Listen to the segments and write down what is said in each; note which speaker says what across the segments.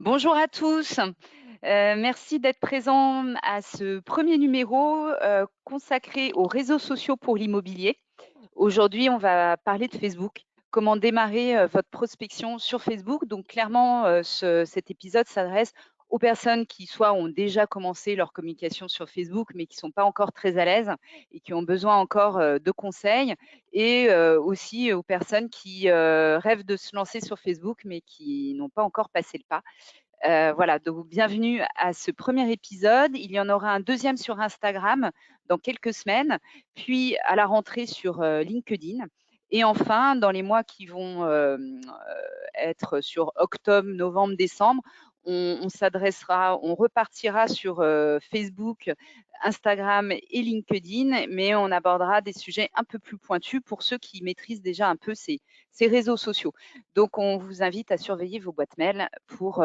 Speaker 1: Bonjour à tous. Merci d'être présents à ce premier numéro consacré aux réseaux sociaux pour l'immobilier. Aujourd'hui, on va parler de Facebook. Comment démarrer votre prospection sur Facebook. Donc clairement, cet épisode s'adresse aux personnes qui soit ont déjà commencé leur communication sur Facebook, mais qui ne sont pas encore très à l'aise et qui ont besoin encore de conseils, et aussi aux personnes qui rêvent de se lancer sur Facebook, mais qui n'ont pas encore passé le pas. Voilà, donc bienvenue à ce premier épisode. Il y en aura un deuxième sur Instagram dans quelques semaines, puis à la rentrée sur LinkedIn. Et enfin, dans les mois qui vont être sur octobre, novembre, décembre, on repartira sur Facebook, Instagram et LinkedIn, mais on abordera des sujets un peu plus pointus pour ceux qui maîtrisent déjà un peu ces réseaux sociaux. Donc, on vous invite à surveiller vos boîtes mail pour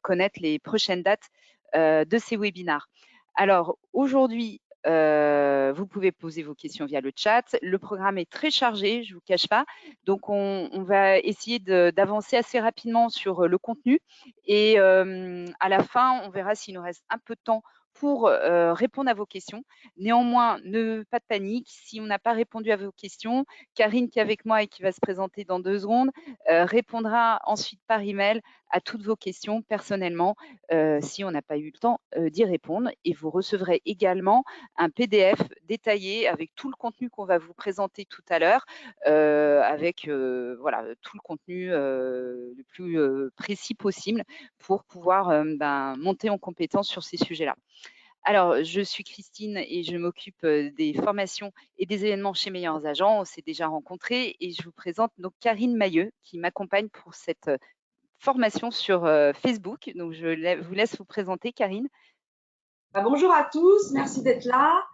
Speaker 1: connaître les prochaines dates de ces webinars. Alors, aujourd'hui, vous pouvez poser vos questions via le chat. Le programme est très chargé, je ne vous cache pas. Donc, on va essayer d'avancer assez rapidement sur le contenu. Et à la fin, on verra s'il nous reste un peu de temps pour répondre à vos questions. Néanmoins, pas de panique. Si on n'a pas répondu à vos questions, Karine, qui est avec moi et qui va se présenter dans 2 secondes, répondra ensuite par email à toutes vos questions personnellement si on n'a pas eu le temps d'y répondre. Et vous recevrez également un PDF détaillé avec tout le contenu qu'on va vous présenter tout à l'heure, avec voilà, tout le contenu le plus précis possible pour pouvoir monter en compétence sur ces sujets-là. Alors, je suis Christine et je m'occupe des formations et des événements chez Meilleurs Agents. On s'est déjà rencontrés et je vous présente donc Karine Mailleux qui m'accompagne pour cette formation sur Facebook. Donc, vous laisse vous présenter, Karine.
Speaker 2: Bonjour à tous, merci d'être là.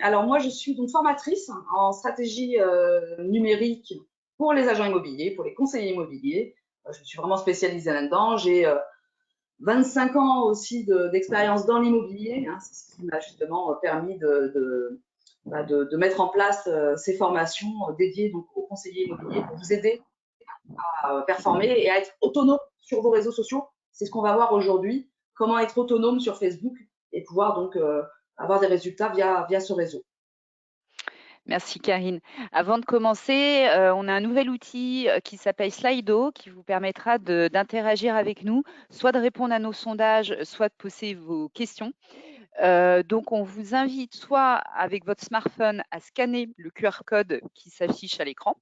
Speaker 2: Alors moi, je suis donc formatrice en stratégie numérique pour les agents immobiliers, pour les conseillers immobiliers. Je me suis vraiment spécialisée là-dedans. J'ai 25 ans aussi d'expérience dans l'immobilier. C'est ce qui m'a justement permis de mettre en place ces formations dédiées donc aux conseillers immobiliers pour vous aider à performer et à être autonome sur vos réseaux sociaux. C'est ce qu'on va voir aujourd'hui. Comment être autonome sur Facebook et pouvoir donc avoir des résultats via ce réseau.
Speaker 1: Merci Karine. Avant de commencer, on a un nouvel outil qui s'appelle Slido qui vous permettra d'interagir avec nous, soit de répondre à nos sondages, soit de poser vos questions. Donc, on vous invite soit avec votre smartphone à scanner le QR code qui s'affiche à l'écran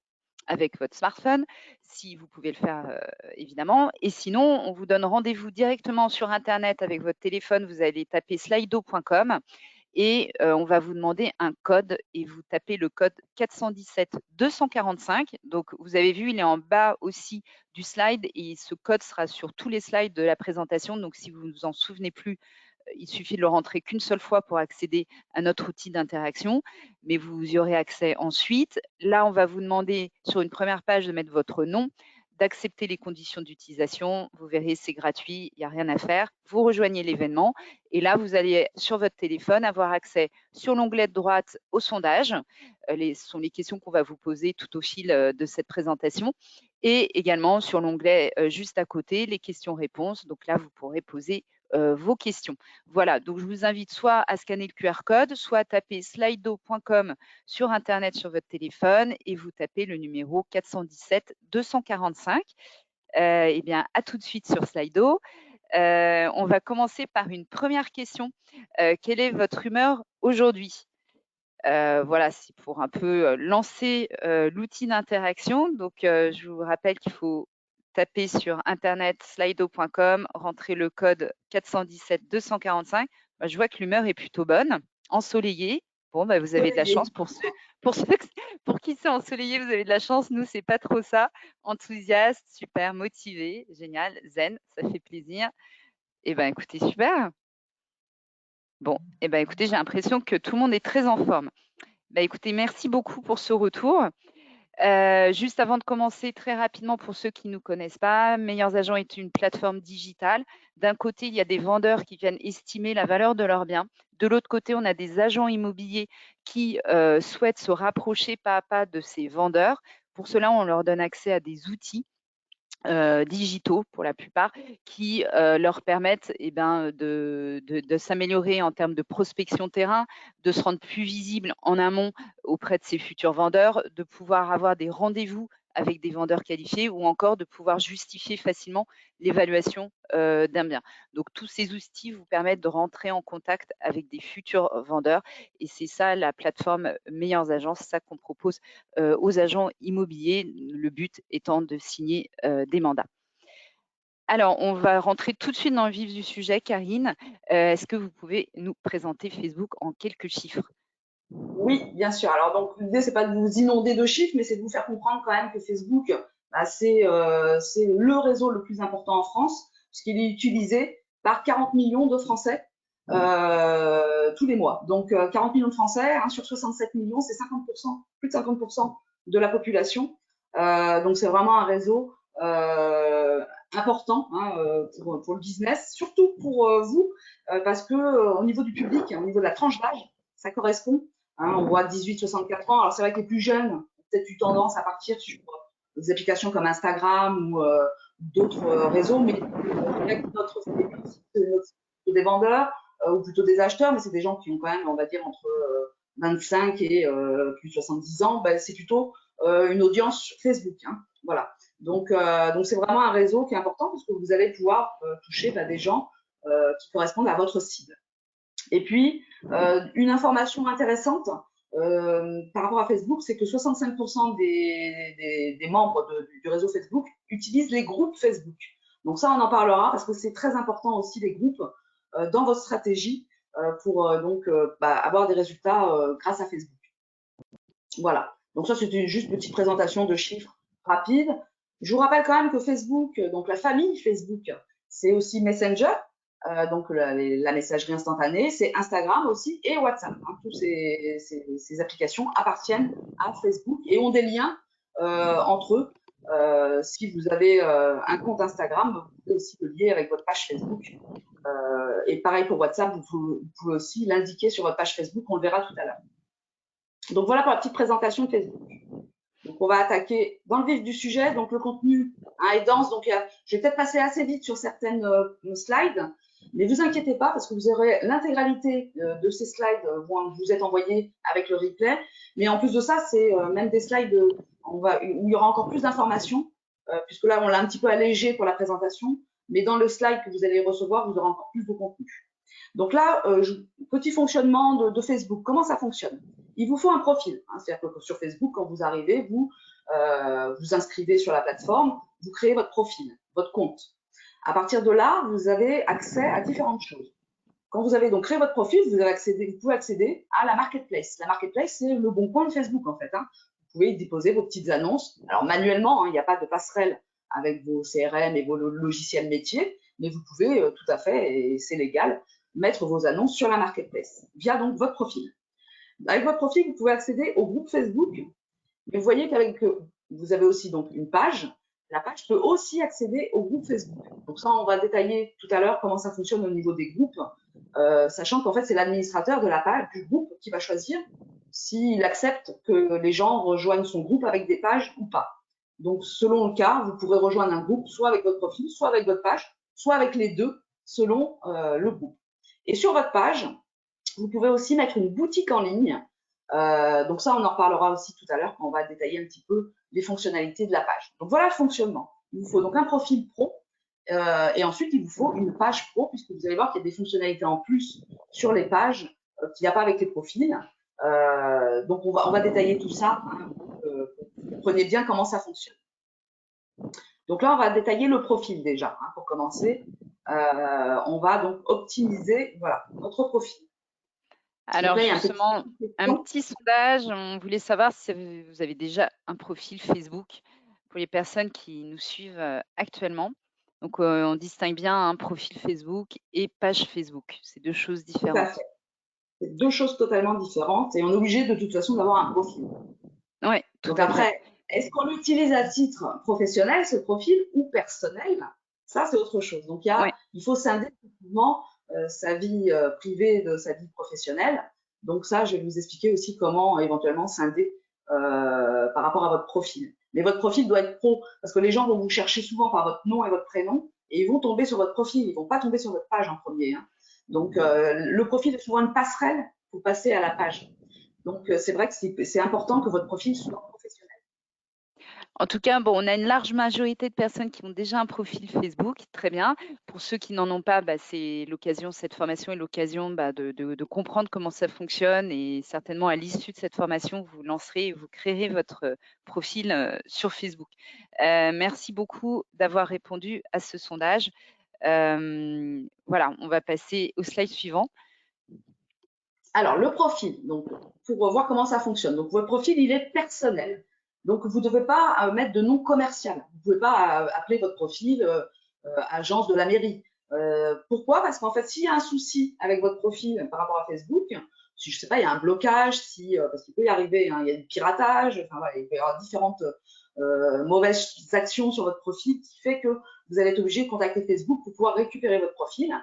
Speaker 1: avec votre smartphone, si vous pouvez le faire évidemment. Et sinon, on vous donne rendez-vous directement sur Internet avec votre téléphone. Vous allez taper slido.com et on va vous demander un code et vous tapez le code 417 245. Donc, vous avez vu, il est en bas aussi du slide et ce code sera sur tous les slides de la présentation. Donc, si vous ne vous en souvenez plus, il suffit de le rentrer qu'une seule fois pour accéder à notre outil d'interaction, mais vous y aurez accès ensuite. Là, on va vous demander sur une première page de mettre votre nom, d'accepter les conditions d'utilisation. Vous verrez, c'est gratuit, il n'y a rien à faire. Vous rejoignez l'événement et là, vous allez sur votre téléphone avoir accès sur l'onglet de droite au sondage. Ce sont les questions qu'on va vous poser tout au fil de cette présentation. Et également sur l'onglet juste à côté, les questions-réponses. Donc là, vous pourrez poser vos questions. Voilà, donc je vous invite soit à scanner le QR code, soit à taper slido.com sur Internet sur votre téléphone et vous tapez le numéro 417 245. Eh bien, à tout de suite sur Slido. On va commencer par une première question. Quelle est votre humeur aujourd'hui? Voilà, c'est pour un peu lancer l'outil d'interaction. Donc, je vous rappelle qu'il faut taper sur Internet slido.com, rentrer le code 417 245. Je vois que l'humeur est plutôt bonne, ensoleillée. Bon, vous avez de la chance. Pour qui c'est ensoleillé, vous avez de la chance. Nous, c'est pas trop ça. Enthousiaste, super, motivé, génial, zen, ça fait plaisir. Eh bien, écoutez, super. Bon, eh bien, écoutez, j'ai l'impression que tout le monde est très en forme. Écoutez, merci beaucoup pour ce retour. Juste avant de commencer, très rapidement, pour ceux qui ne nous connaissent pas, Meilleurs Agents est une plateforme digitale. D'un côté, il y a des vendeurs qui viennent estimer la valeur de leurs biens. De l'autre côté, on a des agents immobiliers qui souhaitent se rapprocher pas à pas de ces vendeurs. Pour cela, on leur donne accès à des outils digitaux pour la plupart, qui leur permettent de s'améliorer en termes de prospection terrain, de se rendre plus visible en amont auprès de ces futurs vendeurs, de pouvoir avoir des rendez-vous avec des vendeurs qualifiés ou encore de pouvoir justifier facilement l'évaluation d'un bien. Donc tous ces outils vous permettent de rentrer en contact avec des futurs vendeurs et c'est ça la plateforme Meilleures Agences, ça qu'on propose aux agents immobiliers, le but étant de signer des mandats. Alors, on va rentrer tout de suite dans le vif du sujet, Karine. Est-ce que vous pouvez nous présenter Facebook en quelques chiffres?
Speaker 2: Oui, bien sûr. Alors donc l'idée c'est pas de vous inonder de chiffres, mais c'est de vous faire comprendre quand même que Facebook, bah, c'est le réseau le plus important en France, puisqu'il est utilisé par 40 millions de Français tous les mois. Donc 40 millions de Français hein, sur 67 millions, c'est 50%, plus de 50% de la population. Donc c'est vraiment un réseau important hein, pour le business, surtout pour vous, parce que au niveau du public, au niveau de la tranche d'âge, ça correspond. Hein, on voit 18-64 ans. Alors c'est vrai que les plus jeunes ont peut-être eu tendance à partir sur des applications comme Instagram ou d'autres réseaux, mais notre cible, c'est des vendeurs ou plutôt des acheteurs, mais c'est des gens qui ont quand même, on va dire, entre 25 et plus de 70 ans. Ben, c'est plutôt une audience sur Facebook. Hein, voilà. Donc c'est vraiment un réseau qui est important parce que vous allez pouvoir toucher des gens qui correspondent à votre cible. Et puis, une information intéressante par rapport à Facebook, c'est que 65% des membres du réseau Facebook utilisent les groupes Facebook. Donc ça, on en parlera parce que c'est très important aussi les groupes dans votre stratégie pour avoir des résultats grâce à Facebook. Voilà. Donc ça, c'était juste une petite présentation de chiffres rapides. Je vous rappelle quand même que Facebook, donc la famille Facebook, c'est aussi Messenger, donc la messagerie instantanée, c'est Instagram aussi et WhatsApp. Hein. Toutes ces applications appartiennent à Facebook et ont des liens entre eux. Si vous avez un compte Instagram, vous pouvez aussi le lier avec votre page Facebook. Et pareil pour WhatsApp, vous pouvez aussi l'indiquer sur votre page Facebook, on le verra tout à l'heure. Donc voilà pour la petite présentation de Facebook. Donc on va attaquer dans le vif du sujet. Donc le contenu hein, est dense, donc je vais peut-être passer assez vite sur certaines slides, mais vous inquiétez pas parce que vous aurez l'intégralité de ces slides vous êtes envoyés avec le replay. Mais en plus de ça, c'est même des slides où il y aura encore plus d'informations, puisque là on l'a un petit peu allégé pour la présentation, mais dans le slide que vous allez recevoir, vous aurez encore plus de contenu. Donc là, petit fonctionnement de Facebook, comment ça fonctionne? Il vous faut un profil. Hein, c'est-à-dire que sur Facebook, quand vous arrivez, vous vous inscrivez sur la plateforme, vous créez votre profil, votre compte. À partir de là, vous avez accès à différentes choses. Quand vous avez donc créé votre profil, vous pouvez accéder à la marketplace. La marketplace, c'est le bon coin de Facebook en fait. Hein. Vous pouvez y déposer vos petites annonces. Alors manuellement, il n'y a pas de passerelle avec vos CRM et vos logiciels métiers, mais vous pouvez tout à fait, et c'est légal, mettre vos annonces sur la marketplace via donc votre profil. Avec votre profil, vous pouvez accéder au groupe Facebook. Mais vous voyez qu'avec vous avez aussi donc une page. La page peut aussi accéder au groupe Facebook. Donc ça, on va détailler tout à l'heure comment ça fonctionne au niveau des groupes, sachant qu'en fait, c'est l'administrateur de la page du groupe qui va choisir s'il accepte que les gens rejoignent son groupe avec des pages ou pas. Donc, selon le cas, vous pourrez rejoindre un groupe soit avec votre profil, soit avec votre page, soit avec les deux, selon le groupe. Et sur votre page, vous pouvez aussi mettre une boutique en ligne. Donc ça, on en reparlera aussi tout à l'heure quand on va détailler un petit peu les fonctionnalités de la page. Donc voilà le fonctionnement. Il vous faut donc un profil pro et ensuite il vous faut une page pro puisque vous allez voir qu'il y a des fonctionnalités en plus sur les pages qu'il n'y a pas avec les profils. Donc on va détailler tout ça hein, pour que vous compreniez bien comment ça fonctionne. Donc là, on va détailler le profil déjà hein, pour commencer. On va donc optimiser voilà, notre profil.
Speaker 1: Alors
Speaker 2: là,
Speaker 1: justement, un petit sondage, on voulait savoir si vous avez déjà un profil Facebook pour les personnes qui nous suivent actuellement. Donc on distingue bien un profil Facebook et page Facebook, c'est deux choses différentes.
Speaker 2: Tout à fait. C'est deux choses totalement différentes et on est obligé de toute façon d'avoir un profil.
Speaker 1: Oui, tout
Speaker 2: Donc
Speaker 1: à
Speaker 2: après,
Speaker 1: fait.
Speaker 2: est-ce qu'on l'utilise à titre professionnel, ce profil, ou personnel? Ça, c'est autre chose. Donc il faut scinder effectivement sa vie privée de sa vie professionnelle. Donc ça, je vais vous expliquer aussi comment éventuellement scinder par rapport à votre profil. Mais votre profil doit être pro, parce que les gens vont vous chercher souvent par votre nom et votre prénom, et ils vont tomber sur votre profil, ils vont pas tomber sur votre page en premier, hein. Donc, le profil est souvent une passerelle pour passer à la page. Donc, c'est vrai que c'est important que votre profil soit professionnel.
Speaker 1: En tout cas, bon, on a une large majorité de personnes qui ont déjà un profil Facebook, très bien. Pour ceux qui n'en ont pas, bah, c'est l'occasion, cette formation est l'occasion bah, de comprendre comment ça fonctionne et certainement à l'issue de cette formation, vous lancerez et vous créerez votre profil sur Facebook. Merci beaucoup d'avoir répondu à ce sondage. Voilà, on va passer au slide suivant.
Speaker 2: Alors, le profil, donc, pour voir comment ça fonctionne. Donc, votre profil, il est personnel. Donc, vous ne devez pas mettre de nom commercial. Vous ne pouvez pas appeler votre profil agence de la mairie. Pourquoi? Parce qu'en fait, s'il y a un souci avec votre profil par rapport à Facebook, si je sais pas, il y a un blocage, parce qu'il peut y arriver, hein, il y a du piratage, enfin, voilà, il peut y avoir différentes mauvaises actions sur votre profil qui fait que vous allez être obligé de contacter Facebook pour pouvoir récupérer votre profil.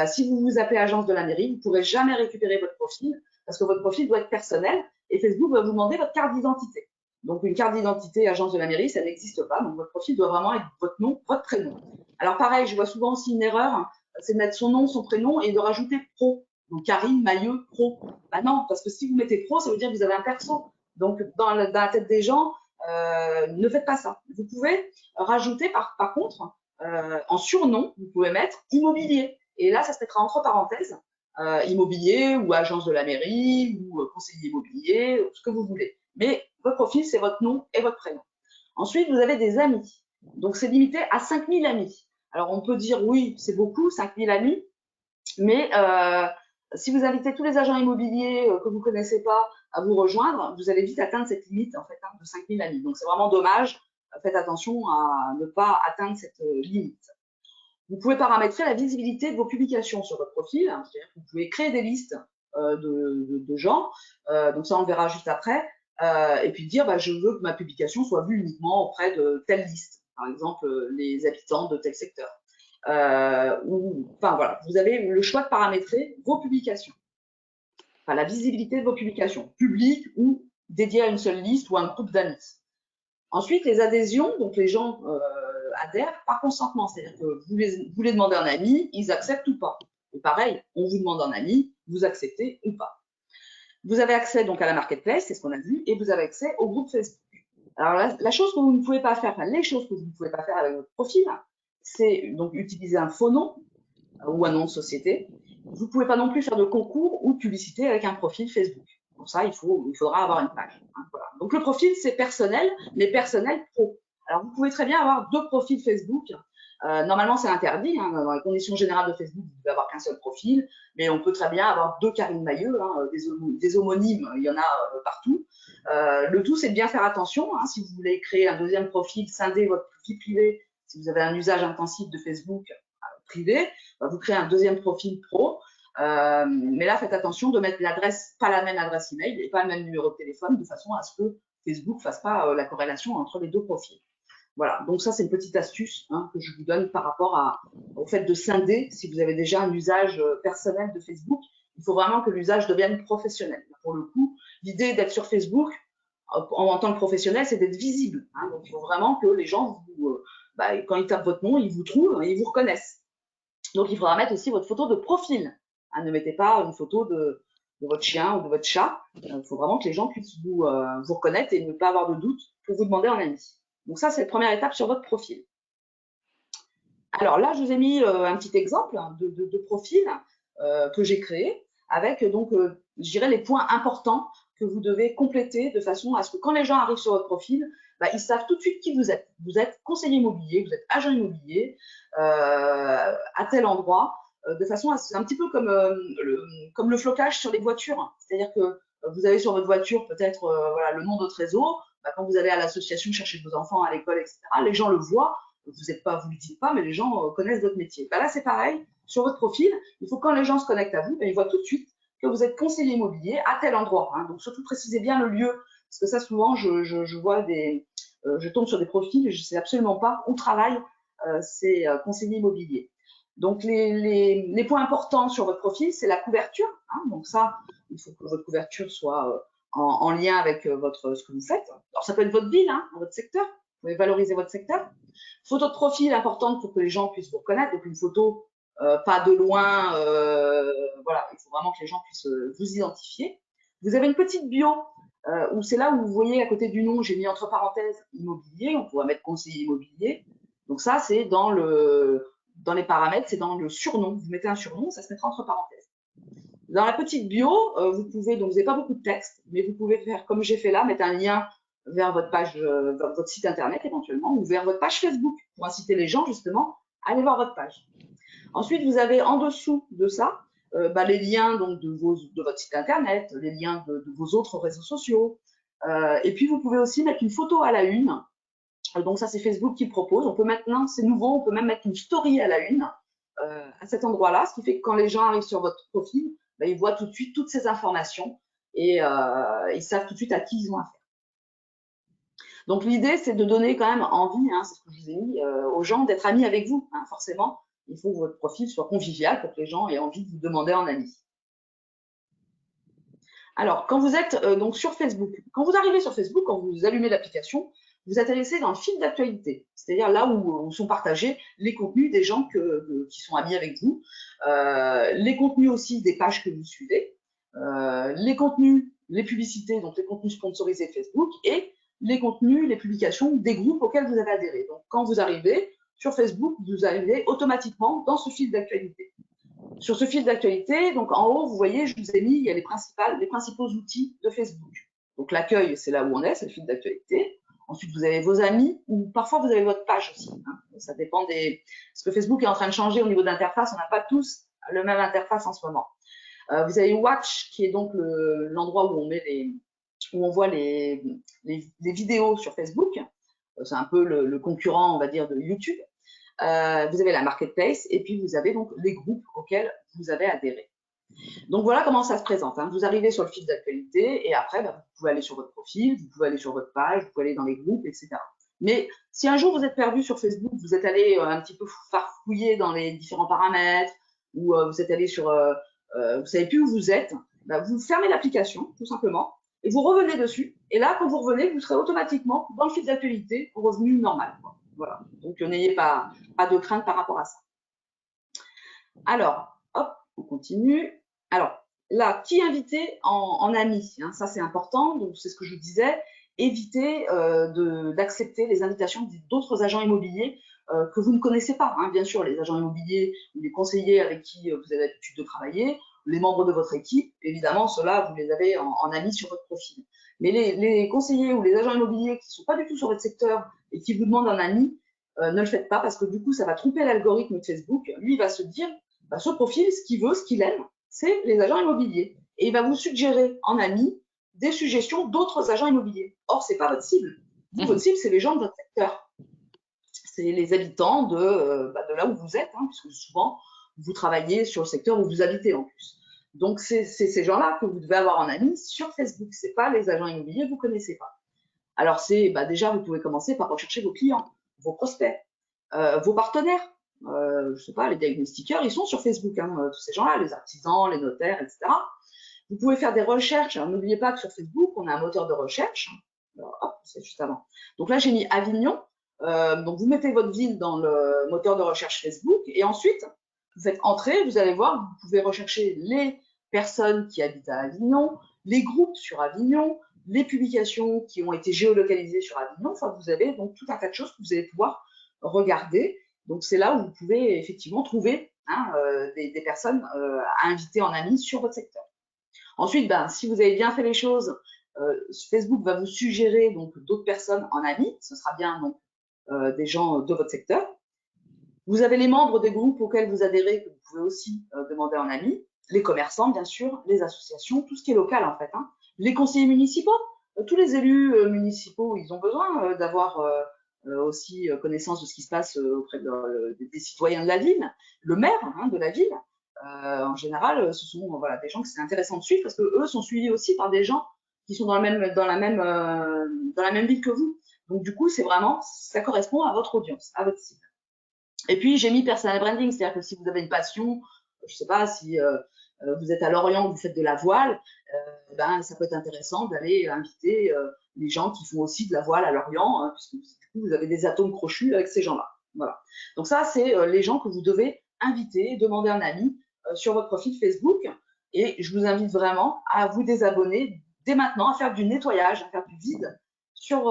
Speaker 2: Si vous vous appelez agence de la mairie, vous ne pourrez jamais récupérer votre profil parce que votre profil doit être personnel et Facebook va vous demander votre carte d'identité. Donc, une carte d'identité agence de la mairie, ça n'existe pas. Donc, votre profil doit vraiment être votre nom, votre prénom. Alors, pareil, je vois souvent aussi une erreur, c'est de mettre son nom, son prénom et de rajouter pro. Donc, Karine Mailleux, pro. Bah non, parce que si vous mettez pro, ça veut dire que vous avez un perso. Donc, dans la tête des gens, ne faites pas ça. Vous pouvez rajouter, par contre, en surnom, vous pouvez mettre immobilier. Et là, ça se mettra entre parenthèses, immobilier ou agence de la mairie ou conseiller immobilier, ce que vous voulez. Mais votre profil, c'est votre nom et votre prénom. Ensuite, vous avez des amis. Donc, c'est limité à 5000 amis. Alors, on peut dire, oui, c'est beaucoup, 5000 amis, mais si vous invitez tous les agents immobiliers que vous ne connaissez pas à vous rejoindre, vous allez vite atteindre cette limite en fait, de 5000 amis. Donc, c'est vraiment dommage. Faites attention à ne pas atteindre cette limite. Vous pouvez paramétrer la visibilité de vos publications sur votre profil. C'est-à-dire que vous pouvez créer des listes de gens. Donc, ça, on le verra juste après. Et puis dire, je veux que ma publication soit vue uniquement auprès de telle liste. Par exemple, les habitants de tel secteur. Enfin voilà, vous avez le choix de paramétrer vos publications. Enfin, la visibilité de vos publications, publiques ou dédiées à une seule liste ou à un groupe d'amis. Ensuite, les adhésions, donc les gens adhèrent par consentement, c'est-à-dire que vous les demandez un ami, ils acceptent ou pas. Et pareil, on vous demande un ami, vous acceptez ou pas. Vous avez accès donc à la marketplace, c'est ce qu'on a vu, et vous avez accès au groupe Facebook. Alors la chose que vous ne pouvez pas faire, enfin les choses que vous ne pouvez pas faire avec votre profil, c'est donc utiliser un faux nom ou un nom de société. Vous ne pouvez pas non plus faire de concours ou de publicité avec un profil Facebook. Pour ça, il faudra avoir une page. Hein, voilà. Donc le profil, c'est personnel, mais personnel pro. Alors vous pouvez très bien avoir deux profils Facebook. Normalement, c'est interdit. Hein, dans les conditions générales de Facebook, vous ne pouvez avoir qu'un seul profil, mais on peut très bien avoir deux Karine Mailleux, hein, des homonymes, il y en a partout. Le tout, c'est de bien faire attention. Hein, si vous voulez créer un deuxième profil, scinder votre vie privée, si vous avez un usage intensif de Facebook privé, vous créez un deuxième profil pro. Mais là, faites attention de mettre l'adresse, pas la même adresse email et pas le même numéro de téléphone, de façon à ce que Facebook ne fasse pas la corrélation entre les deux profils. Voilà, donc ça, c'est une petite astuce que je vous donne par rapport au fait de scinder. Si vous avez déjà un usage personnel de Facebook, il faut vraiment que l'usage devienne professionnel. Pour le coup, l'idée d'être sur Facebook en tant que professionnel, c'est d'être visible. Hein, donc, il faut vraiment que les gens, quand ils tapent votre nom, ils vous trouvent et ils vous reconnaissent. Donc, il faudra mettre aussi votre photo de profil. Hein, ne mettez pas une photo de votre chien ou de votre chat. Il faut vraiment que les gens puissent vous reconnaître et ne pas avoir de doute pour vous demander un ami. Donc ça, c'est la première étape sur votre profil. Alors là, je vous ai mis un petit exemple de profil que j'ai créé avec, donc, je dirais, les points importants que vous devez compléter de façon à ce que quand les gens arrivent sur votre profil, ils savent tout de suite qui vous êtes. Vous êtes conseiller immobilier, vous êtes agent immobilier à tel endroit, de façon à, c'est un petit peu comme le flocage sur les voitures. C'est-à-dire que vous avez sur votre voiture peut-être le nom de votre réseau. Quand vous allez à l'association chercher vos enfants à l'école, etc., les gens le voient. Vous ne le dites pas, mais les gens connaissent votre métier. Là, c'est pareil. Sur votre profil, il faut que quand les gens se connectent à vous, ils voient tout de suite que vous êtes conseiller immobilier à tel endroit. Hein. Donc, surtout, précisez bien le lieu. Parce que ça, souvent, je vois je tombe sur des profils et je ne sais absolument pas où travaillent ces conseillers immobiliers. Donc, les points importants sur votre profil, c'est la couverture. Hein. Donc, ça, il faut que votre couverture soit en lien avec ce que vous faites. Alors, ça peut être votre ville, hein, votre secteur. Vous pouvez valoriser votre secteur. Photo de profil importante pour que les gens puissent vous reconnaître. Donc, une photo pas de loin. Voilà, il faut vraiment que les gens puissent vous identifier. Vous avez une petite bio où c'est là où vous voyez à côté du nom, j'ai mis entre parenthèses immobilier. On pourrait mettre conseiller immobilier. Donc, ça, c'est dans les paramètres, c'est dans le surnom. Vous mettez un surnom, ça se mettra entre parenthèses. Dans la petite bio, vous pouvez, donc vous n'avez pas beaucoup de texte, mais vous pouvez faire comme j'ai fait là, mettre un lien vers votre page, vers votre site internet éventuellement, ou vers votre page Facebook pour inciter les gens justement à aller voir votre page. Ensuite, vous avez en dessous de ça les liens donc de votre site internet, les liens de vos autres réseaux sociaux. Et puis, vous pouvez aussi mettre une photo à la une. Donc ça, c'est Facebook qui le propose. On peut maintenant, c'est nouveau, on peut même mettre une story à la une à cet endroit-là, ce qui fait que quand les gens arrivent sur votre profil, ils voient tout de suite toutes ces informations et ils savent tout de suite à qui ils ont affaire. Donc l'idée, c'est de donner quand même envie, hein, c'est ce que je vous ai mis, aux gens d'être amis avec vous. Hein, forcément, il faut que votre profil soit convivial pour que les gens aient envie de vous demander en ami. Alors, quand vous êtes donc sur Facebook, quand vous arrivez sur Facebook, quand vous allumez l'application, vous atterrissez dans le fil d'actualité, c'est-à-dire là où sont partagés les contenus des gens qui sont amis avec vous, les contenus aussi des pages que vous suivez, les contenus, les publicités, donc les contenus sponsorisés de Facebook et les contenus, les publications des groupes auxquels vous avez adhéré. Donc, quand vous arrivez sur Facebook, vous arrivez automatiquement dans ce fil d'actualité. Sur ce fil d'actualité, donc en haut, vous voyez, je vous ai mis, il y a les principaux outils de Facebook. Donc l'accueil, c'est là où on est, c'est le fil d'actualité. Ensuite, vous avez vos amis, ou parfois vous avez votre page aussi. Hein. Ça dépend parce que Facebook est en train de changer au niveau de l'interface, on n'a pas tous le même interface en ce moment. Vous avez Watch, qui est donc l'endroit où on voit les vidéos sur Facebook. C'est un peu le concurrent, on va dire, de YouTube. Vous avez la marketplace et puis vous avez donc les groupes auxquels vous avez adhéré. Donc voilà comment ça se présente. Hein. Vous arrivez sur le fil d'actualité et après, vous pouvez aller sur votre profil, vous pouvez aller sur votre page, vous pouvez aller dans les groupes, etc. Mais si un jour vous êtes perdu sur Facebook, vous êtes allé un petit peu farfouiller dans les différents paramètres ou vous êtes allé sur, vous savez plus où vous êtes, vous fermez l'application tout simplement et vous revenez dessus. Et là, quand vous revenez, vous serez automatiquement dans le fil d'actualité revenu normal. Quoi. Voilà. Donc n'ayez pas de crainte par rapport à ça. Alors, hop, on continue. Alors, là, qui inviter en ami, hein, ça c'est important, donc c'est ce que je vous disais, évitez d'accepter les invitations d'autres agents immobiliers que vous ne connaissez pas. Hein. Bien sûr, les agents immobiliers, les conseillers avec qui vous avez l'habitude de travailler, les membres de votre équipe, évidemment, ceux-là, vous les avez en ami sur votre profil. Mais les conseillers ou les agents immobiliers qui ne sont pas du tout sur votre secteur et qui vous demandent un ami, ne le faites pas parce que du coup, ça va tromper l'algorithme de Facebook. Lui, il va se dire, ce profil, ce qu'il veut, ce qu'il aime, c'est les agents immobiliers. Et il va vous suggérer en ami des suggestions d'autres agents immobiliers. Or, ce n'est pas votre cible. Votre cible, c'est les gens de votre secteur. C'est les habitants de là où vous êtes, hein, puisque souvent, vous travaillez sur le secteur où vous habitez en plus. Donc, c'est ces gens-là que vous devez avoir en ami sur Facebook. Ce n'est pas les agents immobiliers que vous ne connaissez pas. Alors, déjà, vous pouvez commencer par rechercher vos clients, vos prospects, vos partenaires. Je ne sais pas, les diagnostiqueurs, ils sont sur Facebook, hein, tous ces gens-là, les artisans, les notaires, etc. Vous pouvez faire des recherches. N'oubliez pas que sur Facebook, on a un moteur de recherche. Alors, hop, c'est juste avant. Donc là, j'ai mis Avignon. Donc, vous mettez votre ville dans le moteur de recherche Facebook et ensuite, vous faites entrer. Vous allez voir, vous pouvez rechercher les personnes qui habitent à Avignon, les groupes sur Avignon, les publications qui ont été géolocalisées sur Avignon. Enfin, vous avez donc tout un tas de choses que vous allez pouvoir regarder. Donc, c'est là où vous pouvez effectivement trouver des personnes à inviter en ami sur votre secteur. Ensuite, si vous avez bien fait les choses, Facebook va vous suggérer donc d'autres personnes en ami. Ce sera bien donc des gens de votre secteur. Vous avez les membres des groupes auxquels vous adhérez que vous pouvez aussi demander en ami. Les commerçants, bien sûr, les associations, tout ce qui est local en fait. Hein. Les conseillers municipaux, tous les élus municipaux, ils ont besoin d'avoir aussi connaissance de ce qui se passe auprès des citoyens de la ville. Le maire de la ville, en général, ce sont des gens que c'est intéressant de suivre parce que eux sont suivis aussi par des gens qui sont dans la même ville que vous. Donc du coup, ça correspond à votre audience, à votre cible. Et puis j'ai mis personal branding, c'est-à-dire que si vous avez une passion, je sais pas si vous êtes à Lorient, vous faites de la voile, ben, ça peut être intéressant d'aller inviter les gens qui font aussi de la voile à Lorient, puisque du coup, vous avez des atomes crochus avec ces gens-là. Voilà. Donc ça, c'est les gens que vous devez inviter, demander un ami sur votre profil Facebook. Et je vous invite vraiment à vous désabonner dès maintenant, à faire du nettoyage, à faire du vide sur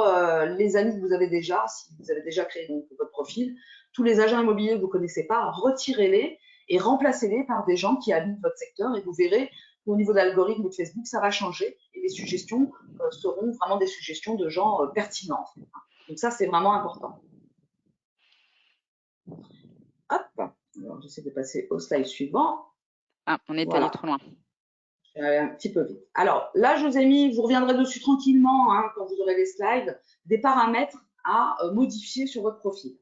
Speaker 2: les amis que vous avez déjà, si vous avez déjà créé donc, votre profil. Tous les agents immobiliers que vous ne connaissez pas, retirez-les et remplacez-les par des gens qui habitent votre secteur. Et vous verrez qu'au niveau de l'algorithme de Facebook, ça va changer et les suggestions seront vraiment des suggestions de gens pertinents. En fait. Donc ça, c'est vraiment important. Hop, alors j'essaie de passer au slide suivant.
Speaker 1: Ah, on est
Speaker 2: voilà.
Speaker 1: allé trop loin.
Speaker 2: Un petit peu vite. Alors là, je vous ai mis, vous reviendrez dessus tranquillement hein, quand vous aurez les slides, des paramètres à modifier sur votre profil.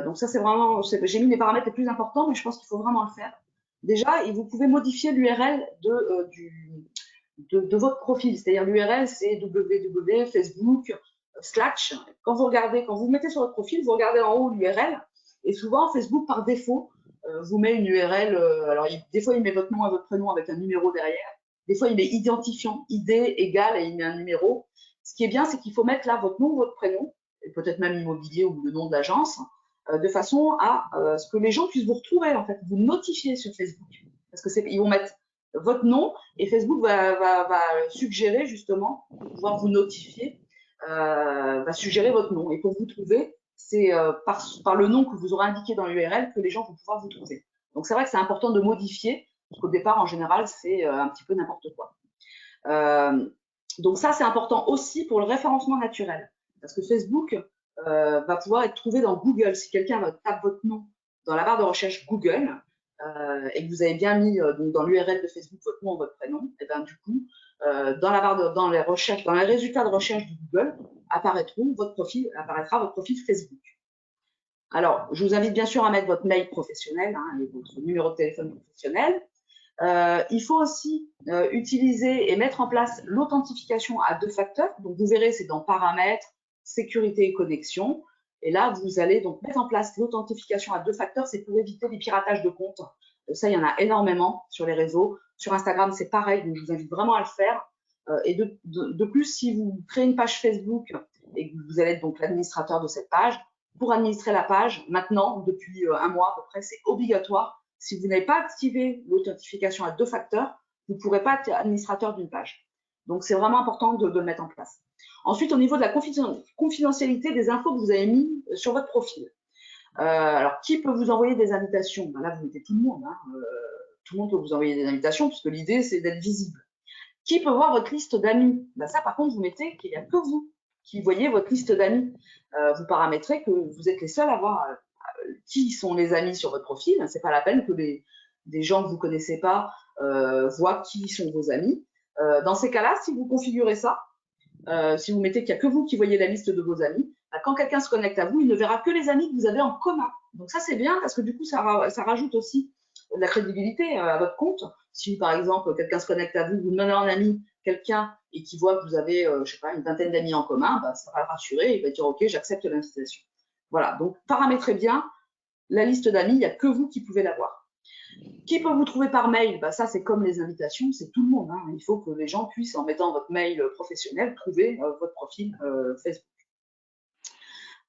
Speaker 2: Donc ça, c'est vraiment, j'ai mis les paramètres les plus importants, mais je pense qu'il faut vraiment le faire. Déjà, et vous pouvez modifier l'URL de votre profil. C'est-à-dire l'URL, c'est www.facebook slash. Quand vous mettez sur votre profil, vous regardez en haut l'URL. Et souvent, Facebook, par défaut, vous met une URL. Alors, des fois, il met votre nom et votre prénom avec un numéro derrière. Des fois, il met identifiant, ID égale et il met un numéro. Ce qui est bien, c'est qu'il faut mettre là votre nom, votre prénom, et peut-être même immobilier ou le nom de l'agence, de façon à ce que les gens puissent vous retrouver, en fait, vous notifier sur Facebook. Parce que ils vont mettre votre nom et Facebook va suggérer justement, pour pouvoir vous notifier, va suggérer votre nom. Et pour vous trouver, c'est par le nom que vous aurez indiqué dans l'URL que les gens vont pouvoir vous trouver. Donc c'est vrai que c'est important de modifier, parce qu'au départ, en général, c'est un petit peu n'importe quoi. Donc ça, c'est important aussi pour le référencement naturel. Parce que Facebook va pouvoir être trouvé dans Google. Si quelqu'un tape votre nom dans la barre de recherche Google, et que vous avez bien mis donc dans l'URL de Facebook votre nom, votre prénom, et ben du coup, dans les résultats de recherche de Google, apparaîtra votre profil Facebook. Alors, je vous invite bien sûr à mettre votre mail professionnel hein, et votre numéro de téléphone professionnel. Il faut aussi utiliser et mettre en place l'authentification à 2 facteurs. Donc, vous verrez, c'est dans Paramètres, Sécurité et connexion. Et là, vous allez donc mettre en place l'authentification à 2 facteurs. C'est pour éviter les piratages de comptes. Ça, il y en a énormément sur les réseaux. Sur Instagram, c'est pareil. Donc, je vous invite vraiment à le faire. Et de plus, si vous créez une page Facebook et que vous allez être donc l'administrateur de cette page, pour administrer la page, maintenant, depuis un mois à peu près, c'est obligatoire. Si vous n'avez pas activé l'authentification à 2 facteurs, vous ne pourrez pas être administrateur d'une page. Donc, c'est vraiment important de le mettre en place. Ensuite, au niveau de la confidentialité des infos que vous avez mis sur votre profil. Alors, qui peut vous envoyer des invitations? Ben là, vous mettez tout le monde. Hein. Tout le monde peut vous envoyer des invitations, puisque l'idée, c'est d'être visible. Qui peut voir votre liste d'amis? Ben ça, par contre, vous mettez qu'il n'y a que vous qui voyez votre liste d'amis. Vous paramétrez que vous êtes les seuls à voir qui sont les amis sur votre profil. C'est pas la peine que des gens que vous connaissez pas voient qui sont vos amis. Dans ces cas-là, si vous configurez ça, si vous mettez qu'il n'y a que vous qui voyez la liste de vos amis, bah, quand quelqu'un se connecte à vous, il ne verra que les amis que vous avez en commun. Donc ça, c'est bien parce que du coup, ça rajoute aussi de la crédibilité à votre compte. Si, par exemple, quelqu'un se connecte à vous, vous demandez un ami, quelqu'un, et qui voit que vous avez, je sais pas, une vingtaine d'amis en commun, bah, ça va le rassurer, il va dire, OK, j'accepte l'invitation. Voilà, donc paramétrez bien la liste d'amis, il n'y a que vous qui pouvez l'avoir. Qui peut vous trouver par mail? Bah, ça, c'est comme les invitations, c'est tout le monde. Hein. Il faut que les gens puissent, en mettant votre mail professionnel, trouver votre profil Facebook.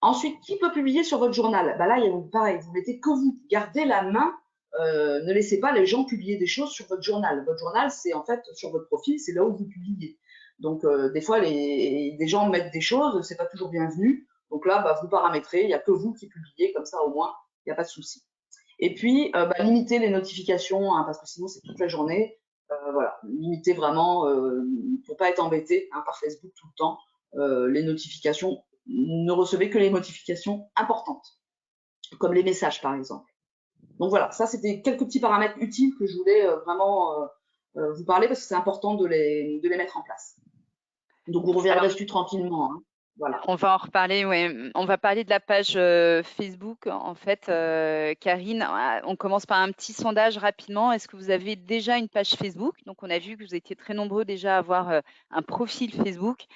Speaker 2: Ensuite, qui peut publier sur votre journal? Bah là, il y a pareil, vous mettez que vous. Gardez la main, ne laissez pas les gens publier des choses sur votre journal. Votre journal, c'est en fait sur votre profil, c'est là où vous publiez. Donc, des fois, des gens mettent des choses, c'est pas toujours bienvenu. Donc là, bah, vous paramétrez, il n'y a que vous qui publiez, comme ça au moins, il n'y a pas de souci. Et puis, limiter les notifications, hein, parce que sinon, c'est toute la journée. Voilà, limiter vraiment, pour pas être embêté hein, par Facebook tout le temps. Les notifications, ne recevez que les notifications importantes, comme les messages, par exemple. Donc voilà, ça, c'était quelques petits paramètres utiles que je voulais vraiment vous parler, parce que c'est important de les mettre en place. Donc, vous reviendrez dessus tranquillement. Hein. Voilà.
Speaker 1: On va en reparler, ouais. On va parler de la page Facebook. En fait, Karine, on commence par un petit sondage rapidement. Est-ce que vous avez déjà une page Facebook? Donc, on a vu que vous étiez très nombreux déjà à avoir un profil Facebook.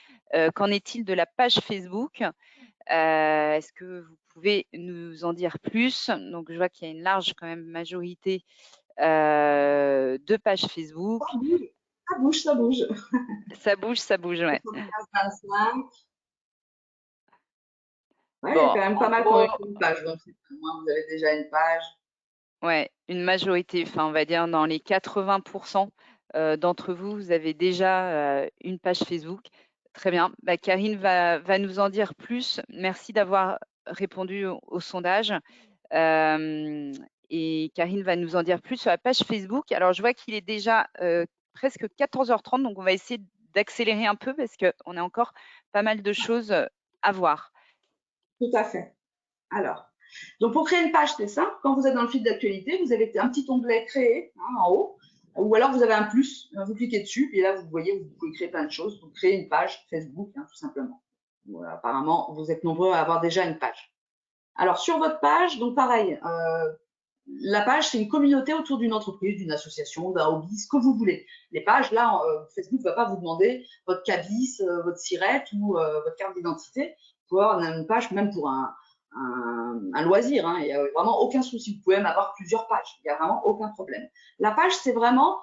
Speaker 1: Qu'en est-il de la page Facebook? Est-ce que vous pouvez nous en dire plus? Donc, je vois qu'il y a une large quand même majorité 2 pages Facebook.
Speaker 2: Ça bouge, ça bouge, ça bouge.
Speaker 1: Ça bouge, ouais.
Speaker 2: 75, 25. Ouais, il y a
Speaker 1: Bon,
Speaker 2: quand même
Speaker 1: en
Speaker 2: pas mal qui ont
Speaker 1: gros,
Speaker 2: écrit une page. Donc, au moins, vous avez déjà une page.
Speaker 1: ouais, une majorité, enfin, on va dire dans les 80 d'entre vous, vous avez déjà une page Facebook. Très bien. Bah, Karine va nous en dire plus. Merci d'avoir répondu au sondage. Et Karine va nous en dire plus sur la page Facebook. Alors, je vois qu'il est déjà presque 14h30, donc on va essayer d'accélérer un peu parce qu'on a encore pas mal de choses à voir.
Speaker 2: Tout à fait. Alors, donc pour créer une page, c'est simple. Quand vous êtes dans le fil d'actualité, vous avez un petit onglet créer en haut, ou alors vous avez un plus, vous cliquez dessus, et là vous voyez, vous pouvez créer plein de choses. Donc créer une page Facebook, tout simplement. Voilà, apparemment, vous êtes nombreux à avoir déjà une page. Alors sur votre page, donc pareil, la page, c'est une communauté autour d'une entreprise, d'une association, d'un hobby, ce que vous voulez. Les pages, là, Facebook ne va pas vous demander votre cabis, votre SIRET ou votre carte d'identité. Vous pouvez avoir une page même pour un loisir. Il n'y a vraiment aucun souci. Vous pouvez même avoir plusieurs pages. Il n'y a vraiment aucun problème. La page, c'est vraiment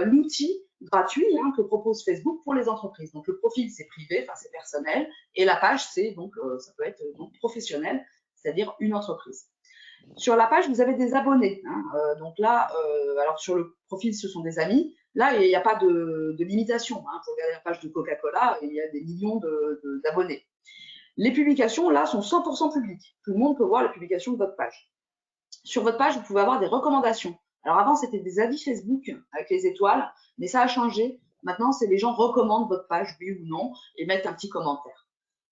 Speaker 2: l'outil gratuit que propose Facebook pour les entreprises. Donc, le profil, c'est privé, enfin, c'est personnel. Et la page, c'est donc, ça peut être donc professionnel, c'est-à-dire une entreprise. Sur la page, vous avez des abonnés. Donc là, alors sur le profil, ce sont des amis. Là, il n'y a pas de limitation. Pour regarder la page de Coca-Cola, il y a des millions d'abonnés. Les publications, là, sont 100% publiques. Tout le monde peut voir la publication de votre page. Sur votre page, vous pouvez avoir des recommandations. Alors avant, c'était des avis Facebook avec les étoiles, mais ça a changé. Maintenant, c'est les gens recommandent votre page, oui ou non, et mettent un petit commentaire.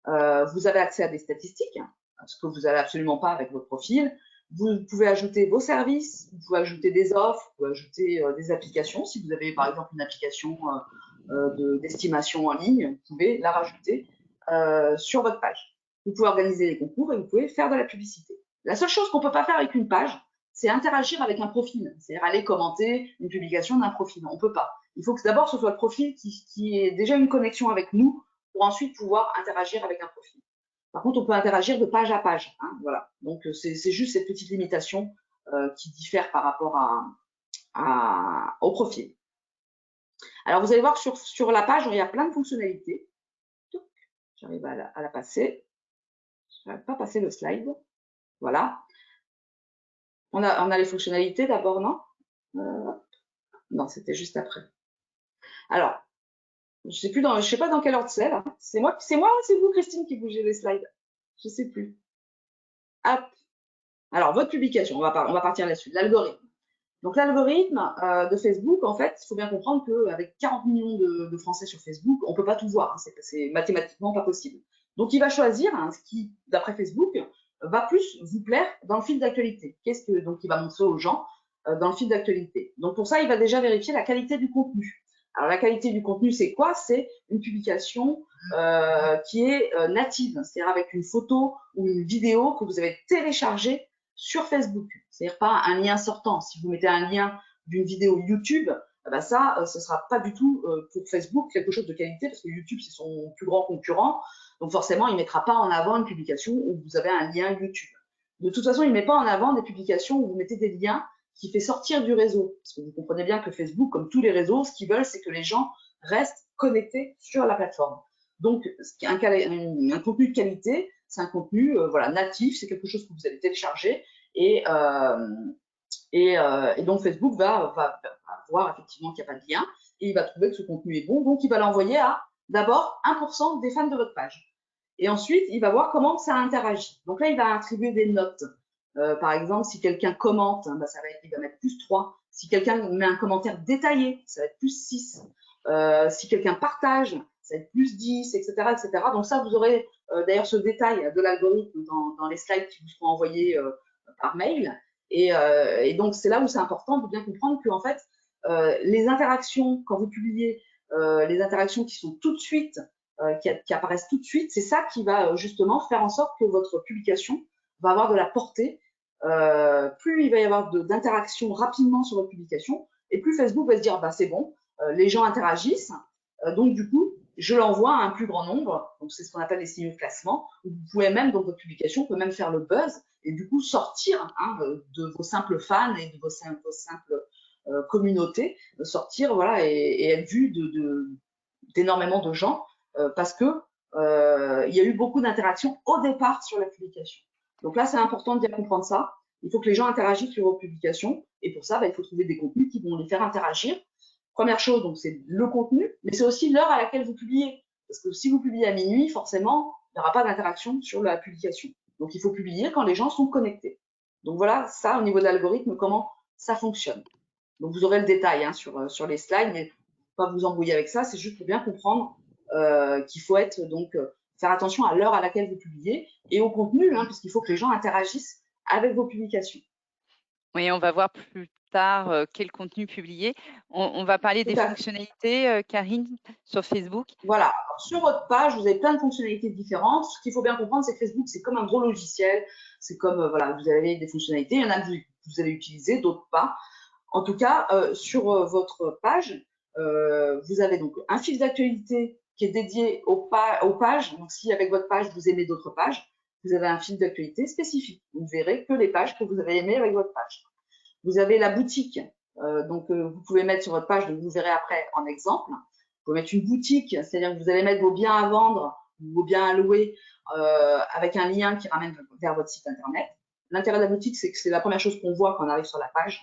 Speaker 2: Vous avez accès à des statistiques, ce que vous n'avez absolument pas avec votre profil. Vous pouvez ajouter vos services, vous pouvez ajouter des offres, vous pouvez ajouter des applications. Si vous avez par exemple une application d'estimation en ligne, vous pouvez la rajouter sur votre page. Vous pouvez organiser des concours et vous pouvez faire de la publicité. La seule chose qu'on ne peut pas faire avec une page, c'est interagir avec un profil, c'est-à-dire aller commenter une publication d'un profil. On ne peut pas. Il faut que d'abord ce soit le profil qui ait déjà une connexion avec nous pour ensuite pouvoir interagir avec un profil. Par contre, on peut interagir de page à page. Voilà. Donc, c'est juste cette petite limitation qui diffère par rapport au profil. Alors, vous allez voir que sur la page, il y a plein de fonctionnalités. J'arrive à la passer. Je n'arrive pas à passer le slide. Voilà. On a les fonctionnalités d'abord, non Non, c'était juste après. Alors, je ne sais pas dans quelle ordre c'est là. C'est moi ou c'est vous, Christine, qui bougez les slides? Je ne sais plus. Hop. Alors, votre publication, on va partir là-dessus. L'algorithme. Donc, l'algorithme de Facebook, en fait, il faut bien comprendre qu'avec 40 millions de Français sur Facebook, on ne peut pas tout voir. C'est mathématiquement pas possible. Donc, il va choisir ce qui, d'après Facebook, va plus vous plaire dans le fil d'actualité. Donc, il va montrer aux gens dans le fil d'actualité. Donc, pour ça, il va déjà vérifier la qualité du contenu. Alors, la qualité du contenu, c'est quoi? C'est une publication qui est native, c'est-à-dire avec une photo ou une vidéo que vous avez téléchargée sur Facebook. C'est-à-dire pas un lien sortant. Si vous mettez un lien d'une vidéo YouTube, ça, ce sera pas du tout pour Facebook quelque chose de qualité parce que YouTube, c'est son plus grand concurrent. Donc forcément, il ne mettra pas en avant une publication où vous avez un lien YouTube. De toute façon, il ne met pas en avant des publications où vous mettez des liens qui fait sortir du réseau. Parce que vous comprenez bien que Facebook, comme tous les réseaux, ce qu'ils veulent, c'est que les gens restent connectés sur la plateforme. Donc, un contenu de qualité, c'est un contenu natif, c'est quelque chose que vous allez télécharger et donc Facebook va voir effectivement qu'il n'y a pas de lien et il va trouver que ce contenu est bon, donc il va l'envoyer à d'abord 1% des fans de votre page. Et ensuite, il va voir comment ça interagit. Donc là, il va attribuer des notes. Par exemple, si quelqu'un commente, il va mettre plus 3. Si quelqu'un met un commentaire détaillé, ça va être plus 6. Si quelqu'un partage, ça va être plus 10, etc. etc. Donc ça, vous aurez d'ailleurs ce détail de l'algorithme dans les slides qui vous seront envoyés par mail. Et donc, c'est là où c'est important de bien comprendre que en fait, les interactions, quand vous publiez, les interactions qui sont tout de suite, qui apparaissent tout de suite, c'est ça qui va justement faire en sorte que votre publication va avoir de la portée. Plus il va y avoir d'interactions rapidement sur votre publication, et plus Facebook va se dire, c'est bon, les gens interagissent, donc du coup, je l'envoie à un plus grand nombre. Donc, c'est ce qu'on appelle les signaux de classement. Vous pouvez même, dans votre publication, peut même faire le buzz et du coup sortir de vos simples fans et de vos simples communautés, sortir voilà, et être vu d'énormément de gens parce que il y a eu beaucoup d'interactions au départ sur la publication. Donc là, c'est important de bien comprendre ça. Il faut que les gens interagissent sur vos publications et pour ça, il faut trouver des contenus qui vont les faire interagir. Première chose, donc c'est le contenu, mais c'est aussi l'heure à laquelle vous publiez. Parce que si vous publiez à minuit, forcément, il n'y aura pas d'interaction sur la publication. Donc il faut publier quand les gens sont connectés. Donc voilà, ça au niveau de l'algorithme, comment ça fonctionne. Donc vous aurez le détail sur les slides, mais pas vous embrouiller avec ça, c'est juste pour bien comprendre qu'il faut être donc faire attention à l'heure à laquelle vous publiez et au contenu, puisqu'il faut que les gens interagissent avec vos publications.
Speaker 1: Oui, on va voir plus tard quel contenu publier. On va parler des fonctionnalités, Karine, sur Facebook.
Speaker 2: Voilà. Alors, sur votre page, vous avez plein de fonctionnalités différentes. Ce qu'il faut bien comprendre, c'est que Facebook, c'est comme un gros logiciel. C'est comme, voilà, vous avez des fonctionnalités. Il y en a que vous allez utiliser, d'autres pas. En tout cas, sur votre page, vous avez donc un fil d'actualité qui est dédié aux pages. Donc, si avec votre page, vous aimez d'autres pages, vous avez un fil d'actualité spécifique. Vous ne verrez que les pages que vous avez aimées avec votre page. Vous avez la boutique. Vous pouvez mettre sur votre page, donc vous verrez après en exemple. Vous pouvez mettre une boutique, c'est-à-dire que vous allez mettre vos biens à vendre, vos biens à louer, avec un lien qui ramène vers votre site internet. L'intérêt de la boutique, c'est que c'est la première chose qu'on voit quand on arrive sur la page.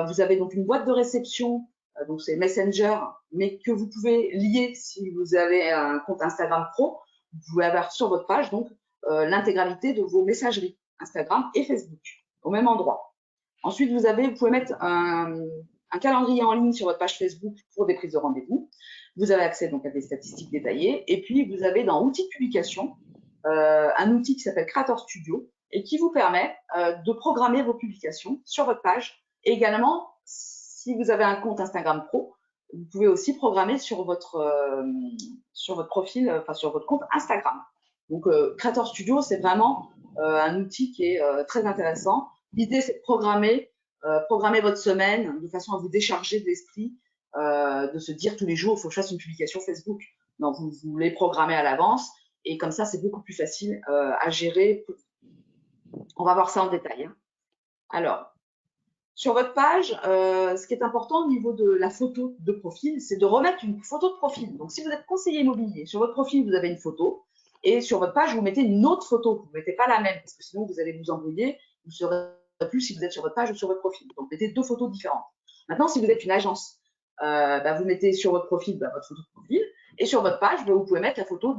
Speaker 2: Vous avez donc une boîte de réception, donc c'est Messenger, mais que vous pouvez lier si vous avez un compte Instagram Pro. Vous pouvez avoir sur votre page donc l'intégralité de vos messageries Instagram et Facebook au même endroit. Ensuite, vous pouvez mettre un calendrier en ligne sur votre page Facebook pour des prises de rendez-vous. Vous avez accès donc à des statistiques détaillées. Et puis, vous avez dans outils de publication un outil qui s'appelle Creator Studio et qui vous permet de programmer vos publications sur votre page. Et également, si vous avez un compte Instagram Pro, vous pouvez aussi programmer sur votre profil, enfin sur votre compte Instagram. Donc, Creator Studio, c'est vraiment un outil qui est très intéressant. L'idée, c'est de programmer votre semaine de façon à vous décharger de l'esprit, de se dire tous les jours, il faut que je fasse une publication Facebook. Non, vous les programmez à l'avance et comme ça, c'est beaucoup plus facile à gérer. On va voir ça en détail. Alors, sur votre page, ce qui est important au niveau de la photo de profil, c'est de remettre une photo de profil. Donc, si vous êtes conseiller immobilier, sur votre profil, vous avez une photo et sur votre page, vous mettez une autre photo. Vous ne mettez pas la même parce que sinon, vous allez vous embrouiller. Vous saurez plus si vous êtes sur votre page ou sur votre profil. Donc, vous mettez deux photos différentes. Maintenant, si vous êtes une agence, vous mettez sur votre profil votre photo de profil et sur votre page, vous pouvez mettre la photo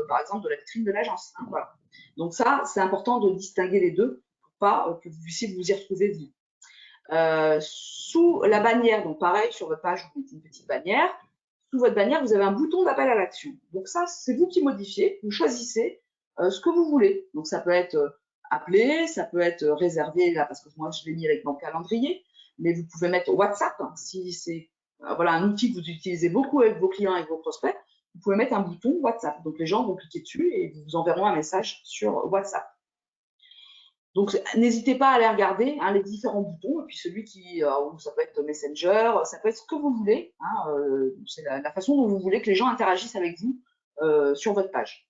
Speaker 2: par exemple, de la vitrine de l'agence. Voilà. Donc ça, c'est important de distinguer les deux pour pas que vous puissiez vous y retrouver vous. Sous la bannière, donc pareil, sur votre page, vous mettez une petite bannière. Sous votre bannière, vous avez un bouton d'appel à l'action. Donc ça, c'est vous qui modifiez, vous choisissez ce que vous voulez. Donc ça peut être appelé, ça peut être réservé, là, parce que moi, je l'ai mis avec mon calendrier, mais vous pouvez mettre WhatsApp, si c'est voilà, un outil que vous utilisez beaucoup avec vos clients, avec vos prospects, vous pouvez mettre un bouton WhatsApp. Donc les gens vont cliquer dessus et vous enverront un message sur WhatsApp. Donc, n'hésitez pas à aller regarder les différents boutons. Et puis, celui ça peut être Messenger, ça peut être ce que vous voulez. C'est la façon dont vous voulez que les gens interagissent avec vous sur votre page.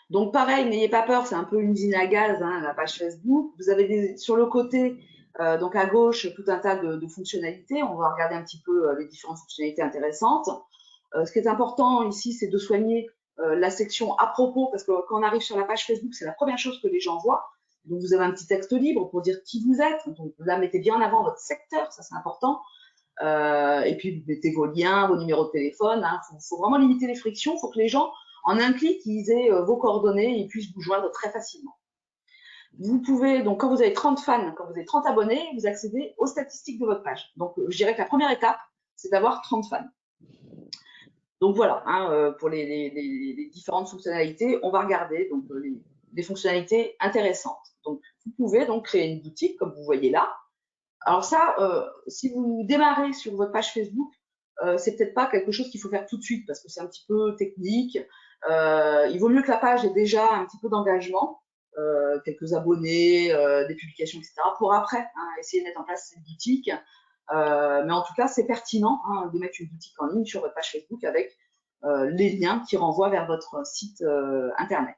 Speaker 2: Donc, pareil, n'ayez pas peur, c'est un peu une usine à gaz, la page Facebook. Vous avez sur le côté, donc à gauche, tout un tas de fonctionnalités. On va regarder un petit peu les différentes fonctionnalités intéressantes. Ce qui est important ici, c'est de soigner la section à propos, parce que quand on arrive sur la page Facebook, c'est la première chose que les gens voient. Donc, vous avez un petit texte libre pour dire qui vous êtes. Donc, là, mettez bien en avant votre secteur, ça c'est important. Et puis, vous mettez vos liens, vos numéros de téléphone. Faut vraiment limiter les frictions. Il faut que les gens, en un clic, ils aient vos coordonnées et puissent vous joindre très facilement. Vous pouvez, donc quand vous avez 30 fans, quand vous avez 30 abonnés, vous accédez aux statistiques de votre page. Donc, je dirais que la première étape, c'est d'avoir 30 fans. Donc voilà, pour les différentes fonctionnalités, on va regarder donc les fonctionnalités intéressantes. Donc vous pouvez donc créer une boutique comme vous voyez là. Alors ça, si vous démarrez sur votre page Facebook, c'est peut-être pas quelque chose qu'il faut faire tout de suite parce que c'est un petit peu technique. Il vaut mieux que la page ait déjà un petit peu d'engagement, quelques abonnés, des publications, etc. pour après essayer de mettre en place cette boutique. Mais en tout cas, c'est pertinent hein, de mettre une boutique en ligne sur votre page Facebook avec les liens qui renvoient vers votre site internet.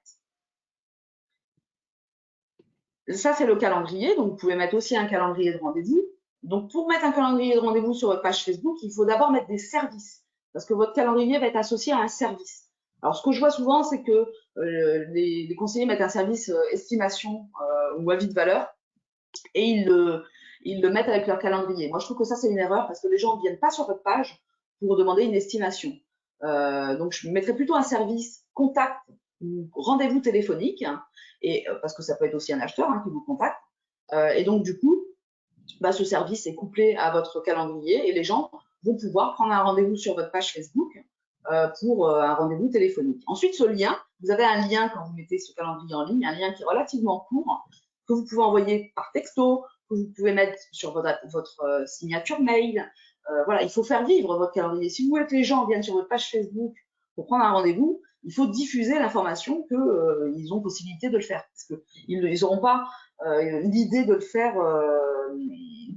Speaker 2: Ça, c'est le calendrier. Donc, vous pouvez mettre aussi un calendrier de rendez-vous. Donc, pour mettre un calendrier de rendez-vous sur votre page Facebook, il faut d'abord mettre des services parce que votre calendrier va être associé à un service. Alors, ce que je vois souvent, c'est que les conseillers mettent un service estimation ou avis de valeur et ils le mettent avec leur calendrier. Moi, je trouve que ça, c'est une erreur parce que les gens ne viennent pas sur votre page pour demander une estimation. Donc, je mettrais plutôt un service contact ou rendez-vous téléphonique, hein, et, parce que ça peut être aussi un acheteur hein, qui vous contacte. Et donc, du coup, bah, ce service est couplé à votre calendrier et les gens vont pouvoir prendre un rendez-vous sur votre page Facebook pour un rendez-vous téléphonique. Ensuite, ce lien, vous avez un lien quand vous mettez ce calendrier en ligne, un lien qui est relativement court, que vous pouvez envoyer par texto, que vous pouvez mettre sur votre signature mail. Voilà, il faut faire vivre votre calendrier. Si vous voulez que les gens viennent sur votre page Facebook pour prendre un rendez-vous, il faut diffuser l'information qu'ils ont possibilité de le faire. Parce qu'ils n'auront pas l'idée de le faire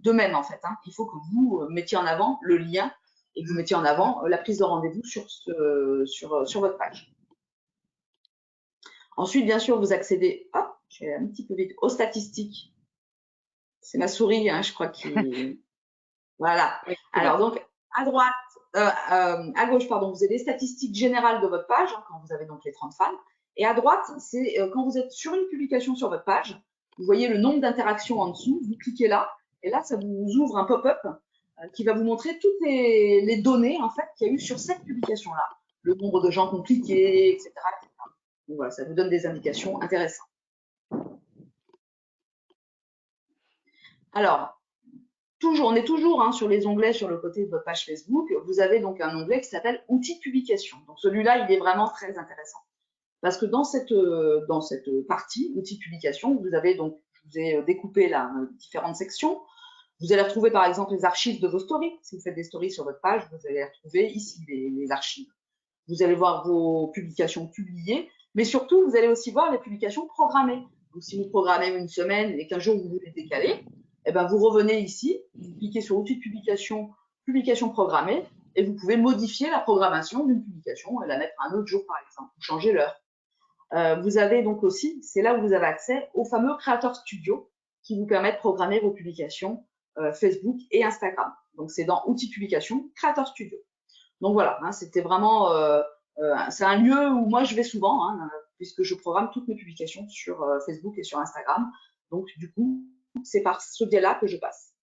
Speaker 2: d'eux-mêmes, en fait. Hein. Il faut que vous mettiez en avant le lien et que vous mettiez en avant la prise de rendez-vous sur votre page. Ensuite, bien sûr, vous accédez, hop, je vais un petit peu vite, aux statistiques. C'est ma souris, hein, je crois qu'il… Voilà.
Speaker 1: Oui,
Speaker 2: Alors, donc, à droite, à gauche, pardon, vous avez les statistiques générales de votre page, hein, quand vous avez donc les 30 fans. Et à droite, c'est quand vous êtes sur une publication sur votre page, vous voyez le nombre d'interactions en dessous, vous cliquez là, et là, ça vous ouvre un pop-up qui va vous montrer toutes les données en fait qu'il y a eu sur cette publication-là, le nombre de gens qui ont cliqué, etc., etc. Donc voilà, ça vous donne des indications intéressantes. Alors, on est toujours hein, sur les onglets sur le côté de votre page Facebook. Vous avez donc un onglet qui s'appelle Outils de publication. Donc celui-là, il est vraiment très intéressant. Parce que dans cette partie, Outils de publication, vous avez donc, je vous ai découpé là différentes sections. Vous allez retrouver par exemple les archives de vos stories. Si vous faites des stories sur votre page, vous allez retrouver ici les archives. Vous allez voir vos publications publiées, mais surtout, vous allez aussi voir les publications programmées. Donc, si vous programmez une semaine et qu'un jour vous voulez décaler, eh ben, vous revenez ici, vous cliquez sur Outils de publication, publication programmée, et vous pouvez modifier la programmation d'une publication et la mettre un autre jour, par exemple, ou changer l'heure. Vous avez donc aussi, c'est là où vous avez accès au fameux Creator Studio qui vous permet de programmer vos publications Facebook et Instagram. Donc, c'est dans Outils de publication, Creator Studio. Donc voilà, hein, c'était vraiment, c'est un lieu où moi je vais souvent, hein, puisque je programme toutes mes publications sur Facebook et sur Instagram. Donc du coup, c'est par ce biais-là que je passe.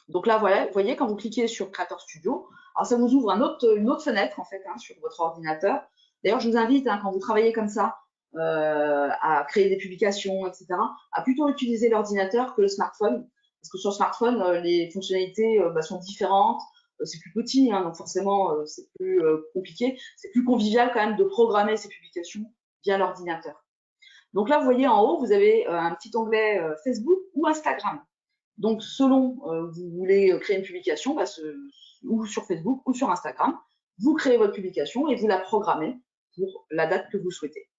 Speaker 2: Donc là, voilà, vous voyez, quand vous cliquez sur Creator Studio, alors ça vous ouvre une autre fenêtre en fait hein, sur votre ordinateur. D'ailleurs, je vous invite, hein, quand vous travaillez comme ça, à créer des publications, etc., à plutôt utiliser l'ordinateur que le smartphone. Parce que sur smartphone, les fonctionnalités sont différentes. C'est plus petit, hein, donc forcément, c'est plus compliqué. C'est plus convivial quand même de programmer ces publications via l'ordinateur. Donc là, vous voyez en haut, vous avez un petit onglet Facebook ou Instagram. Donc, selon vous voulez créer une publication, ou sur Facebook ou sur Instagram, vous créez votre publication et vous la programmez pour la date que vous souhaitez.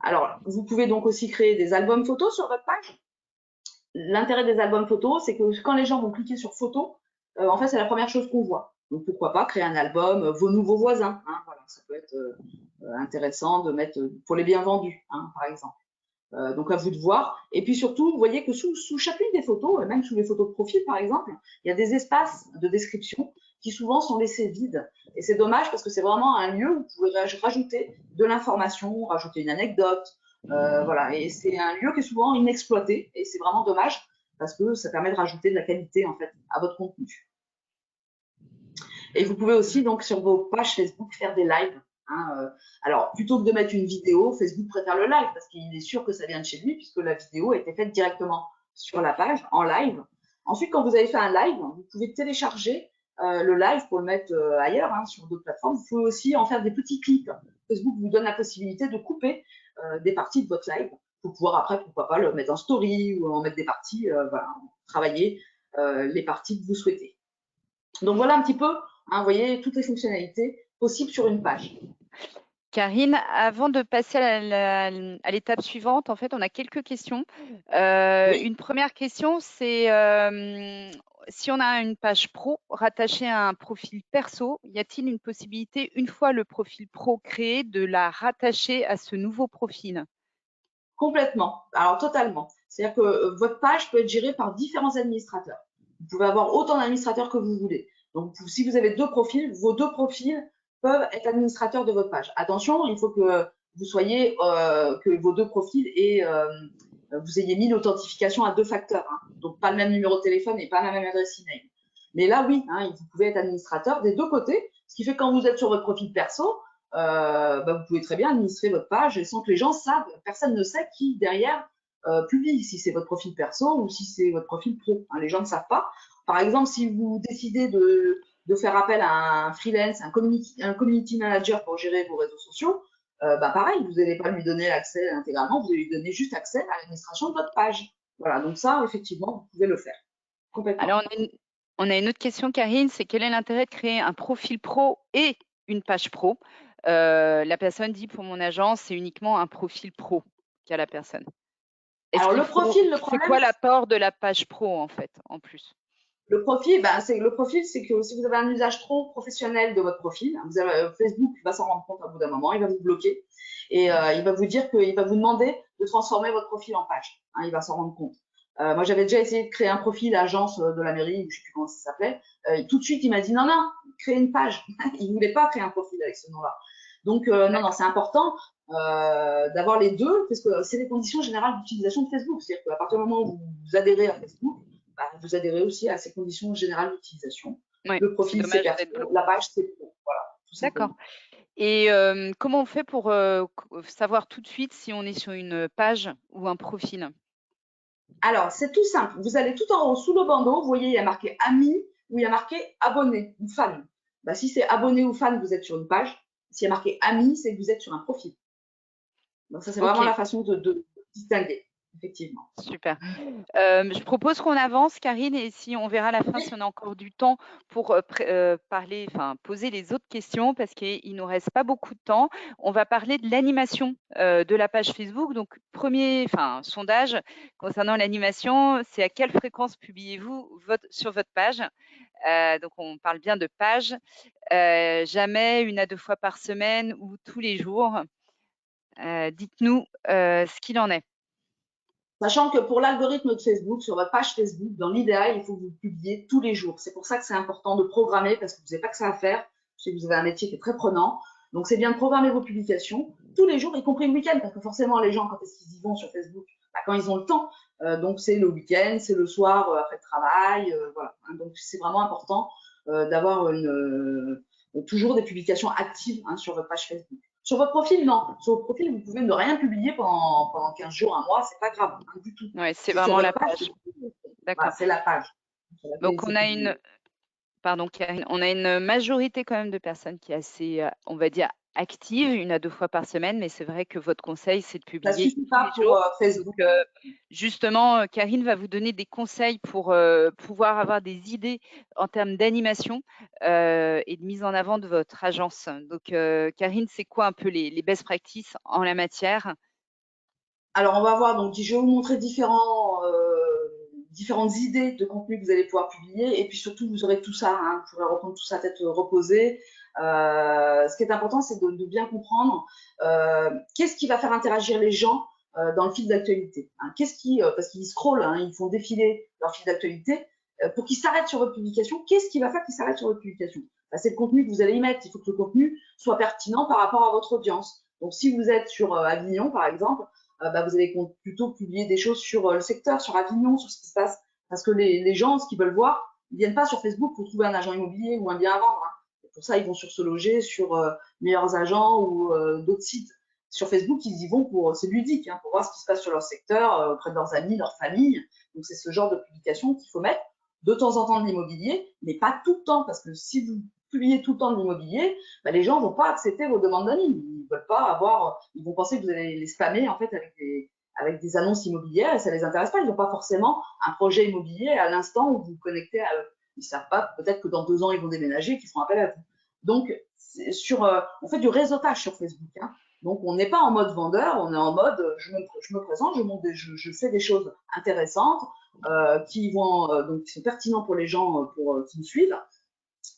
Speaker 2: Alors, vous pouvez donc aussi créer des albums photos sur votre page. L'intérêt des albums photos, c'est que quand les gens vont cliquer sur photos, en fait, c'est la première chose qu'on voit. Donc, pourquoi pas créer un album, vos nouveaux voisins. Hein, voilà, ça peut être intéressant de mettre pour les bien vendus, hein, par exemple. Donc, à vous de voir. Et puis surtout, vous voyez que sous chacune des photos, même sous les photos de profil, par exemple, il y a des espaces de description qui souvent sont laissés vides. Et c'est dommage parce que c'est vraiment un lieu où vous pouvez rajouter de l'information, rajouter une anecdote. Voilà. Et c'est un lieu qui est souvent inexploité. Et c'est vraiment dommage parce que ça permet de rajouter de la qualité, en fait, à votre contenu. Et vous pouvez aussi, donc, sur vos pages Facebook, faire des lives. Hein, alors, plutôt que de mettre une vidéo, Facebook préfère le live parce qu'il est sûr que ça vient de chez lui puisque la vidéo a été faite directement sur la page, en live. Ensuite, quand vous avez fait un live, vous pouvez télécharger le live pour le mettre ailleurs, hein, sur d'autres plateformes. Vous pouvez aussi en faire des petits clips. Facebook vous donne la possibilité de couper des parties de votre live pour pouvoir après, pourquoi pas, le mettre en story ou en mettre des parties, voilà, travailler les parties que vous souhaitez. Donc voilà un petit peu, hein, vous voyez, toutes les fonctionnalités possibles sur une page.
Speaker 1: Karine, avant de passer à l'étape suivante, en fait, on a quelques questions.
Speaker 2: Oui,
Speaker 1: Une première question, c'est si on a une page pro rattachée à un profil perso, y a-t-il une possibilité, une fois le profil pro créé, de la rattacher à ce nouveau profil?
Speaker 2: complètement. Alors totalement. C'est-à-dire que votre page peut être gérée par différents administrateurs. Vous pouvez avoir autant d'administrateurs que vous voulez. Donc, si vous avez deux profils, vos deux profils peuvent être administrateurs de votre page. Attention, il faut que vous soyez, que vos deux profils vous ayez mis l'authentification à deux facteurs. Hein. Donc, pas le même numéro de téléphone et pas la même adresse email. Mais là, oui, hein, vous pouvez être administrateur des deux côtés, ce qui fait que quand vous êtes sur votre profil perso, vous pouvez très bien administrer votre page sans que les gens savent, personne ne sait qui derrière publie, si c'est votre profil perso ou si c'est votre profil pro. Hein, les gens ne savent pas. Par exemple, si vous décidez de faire appel à un freelance, un community manager pour gérer vos réseaux sociaux, pareil, vous n'allez pas lui donner l'accès intégralement, vous allez lui donner juste accès à l'administration de votre page. Voilà, donc ça, effectivement, vous pouvez le faire complètement.
Speaker 1: Alors, on a une autre question, Karine, c'est quel est l'intérêt de créer un profil pro et une page pro? La personne dit, pour mon agence, c'est uniquement un profil pro qu'a la personne. Est-ce
Speaker 2: Alors
Speaker 1: qu'il
Speaker 2: le
Speaker 1: faut,
Speaker 2: profil, le
Speaker 1: c'est
Speaker 2: problème,
Speaker 1: quoi l'apport de la page pro en fait, en plus?
Speaker 2: le profil, c'est que si vous avez un usage trop professionnel de votre profil, Facebook va s'en rendre compte au bout d'un moment, il va vous bloquer et il va vous dire qu'il va vous demander de transformer votre profil en page. Hein, il va s'en rendre compte. Moi, j'avais déjà essayé de créer un profil agence de la mairie, je sais plus comment ça s'appelait. Tout de suite, il m'a dit non, non, créer une page. Il voulait pas créer un profil avec ce nom-là. Donc non, non,
Speaker 1: D'accord.
Speaker 2: c'est important d'avoir les deux parce que c'est les conditions générales d'utilisation de Facebook. C'est-à-dire qu'à partir du moment où vous adhérez à Facebook, vous adhérez aussi à ces conditions générales d'utilisation.
Speaker 1: Oui,
Speaker 2: Le
Speaker 1: c'est
Speaker 2: profil, c'est
Speaker 1: dommage
Speaker 2: perso,
Speaker 1: d'être bloqué.
Speaker 2: la page, c'est pro. Voilà, tout
Speaker 1: D'accord.
Speaker 2: simplement.
Speaker 1: Et comment on fait pour savoir tout de suite si on est sur une page ou un profil?
Speaker 2: Alors, c'est tout simple. Vous allez tout en haut sous le bandeau, vous voyez, il y a marqué ami ou il y a marqué abonné ou fan. Si c'est abonné ou fan, vous êtes sur une page. S'il y a marqué ami, c'est que vous êtes sur un profil. Donc, ça, c'est vraiment
Speaker 1: Ok,
Speaker 2: la façon de distinguer, effectivement.
Speaker 1: super. Je propose qu'on avance, Karine, et si on verra à la fin si on a encore du temps pour parler, enfin poser les autres questions, parce qu'il nous reste pas beaucoup de temps. On va parler de l'animation de la page Facebook. Donc, premier, sondage concernant l'animation, c'est à quelle fréquence publiez-vous sur votre page? Donc, on parle bien de page. Jamais, une à deux fois par semaine ou tous les jours. Dites-nous ce qu'il en est.
Speaker 2: Sachant que pour l'algorithme de Facebook, sur votre page Facebook, dans l'idéal, il faut que vous publiez tous les jours. C'est pour ça que c'est important de programmer parce que vous n'avez pas que ça à faire. Je sais que vous avez un métier qui est très prenant. Donc, c'est bien de programmer vos publications tous les jours, y compris le week-end, parce que forcément, les gens, quand est-ce qu'ils y vont sur Facebook? Quand ils ont le temps. Donc, c'est le week-end, c'est le soir après le travail. Voilà. Donc, c'est vraiment important d'avoir toujours des publications actives sur votre page Facebook. Sur votre profil, non. Sur votre profil, vous pouvez ne rien publier pendant 15 jours, un mois, c'est pas grave, hein, du tout.
Speaker 1: Ouais, c'est
Speaker 2: C'est sur
Speaker 1: vraiment
Speaker 2: votre
Speaker 1: la
Speaker 2: page
Speaker 1: page.
Speaker 2: voilà,
Speaker 1: D'accord.
Speaker 2: c'est la page sur laquelle
Speaker 1: Donc
Speaker 2: c'est
Speaker 1: on a
Speaker 2: publié.
Speaker 1: une, pardon Karine, on a une majorité quand même de personnes qui est assez, on va dire, active, une à deux fois par semaine, mais c'est vrai que votre conseil, c'est de
Speaker 2: Ça
Speaker 1: publier
Speaker 2: suffit
Speaker 1: tous
Speaker 2: pas
Speaker 1: les
Speaker 2: pour
Speaker 1: jours. Donc
Speaker 2: Facebook.
Speaker 1: justement, Karine va vous donner des conseils pour pouvoir avoir des idées en termes d'animation et de mise en avant de votre agence. Donc Karine, c'est quoi un peu les best practices en la matière?
Speaker 2: Alors, on va voir. Donc, je vais vous montrer différentes idées de contenu que vous allez pouvoir publier. Et puis surtout, vous aurez tout ça. Hein, vous pourrez reprendre tout ça à tête reposée. Ce qui est important, c'est de bien comprendre qu'est-ce qui va faire interagir les gens dans le fil d'actualité. Hein, parce qu'ils scrollent, hein, ils font défiler leur fil d'actualité. Pour qu'ils s'arrêtent sur votre publication, qu'est-ce qui va faire qu'ils s'arrêtent sur votre publication? C'est le contenu que vous allez y mettre. Il faut que le contenu soit pertinent par rapport à votre audience. Donc, si vous êtes sur Avignon, par exemple, vous allez plutôt publier des choses sur le secteur, sur Avignon, sur ce qui se passe. Parce que les gens, ce qu'ils veulent voir, ils viennent pas sur Facebook pour trouver un agent immobilier ou un bien à vendre. Hein. Pour ça, ils vont sur Se Loger, sur Meilleurs Agents ou d'autres sites. Sur Facebook, ils y vont c'est ludique, hein, pour voir ce qui se passe sur leur secteur, auprès de leurs amis, leur famille. Donc, c'est ce genre de publication qu'il faut mettre de temps en temps de l'immobilier, mais pas tout le temps, parce que si vous publiez tout le temps de l'immobilier, les gens vont pas accepter vos demandes d'amis. Ils veulent pas avoir, ils vont penser que vous allez les spammer en fait avec des annonces immobilières et ça les intéresse pas. Ils n'ont pas forcément un projet immobilier à l'instant où vous vous connectez à eux. Ils savent pas, peut-être que dans 2 ans ils vont déménager, qu'ils feront appel à vous. Donc, on fait du réseautage sur Facebook, hein. Donc, on n'est pas en mode vendeur, on est en mode je me présente, je fais des choses intéressantes qui sont pertinents pour les gens qui me suivent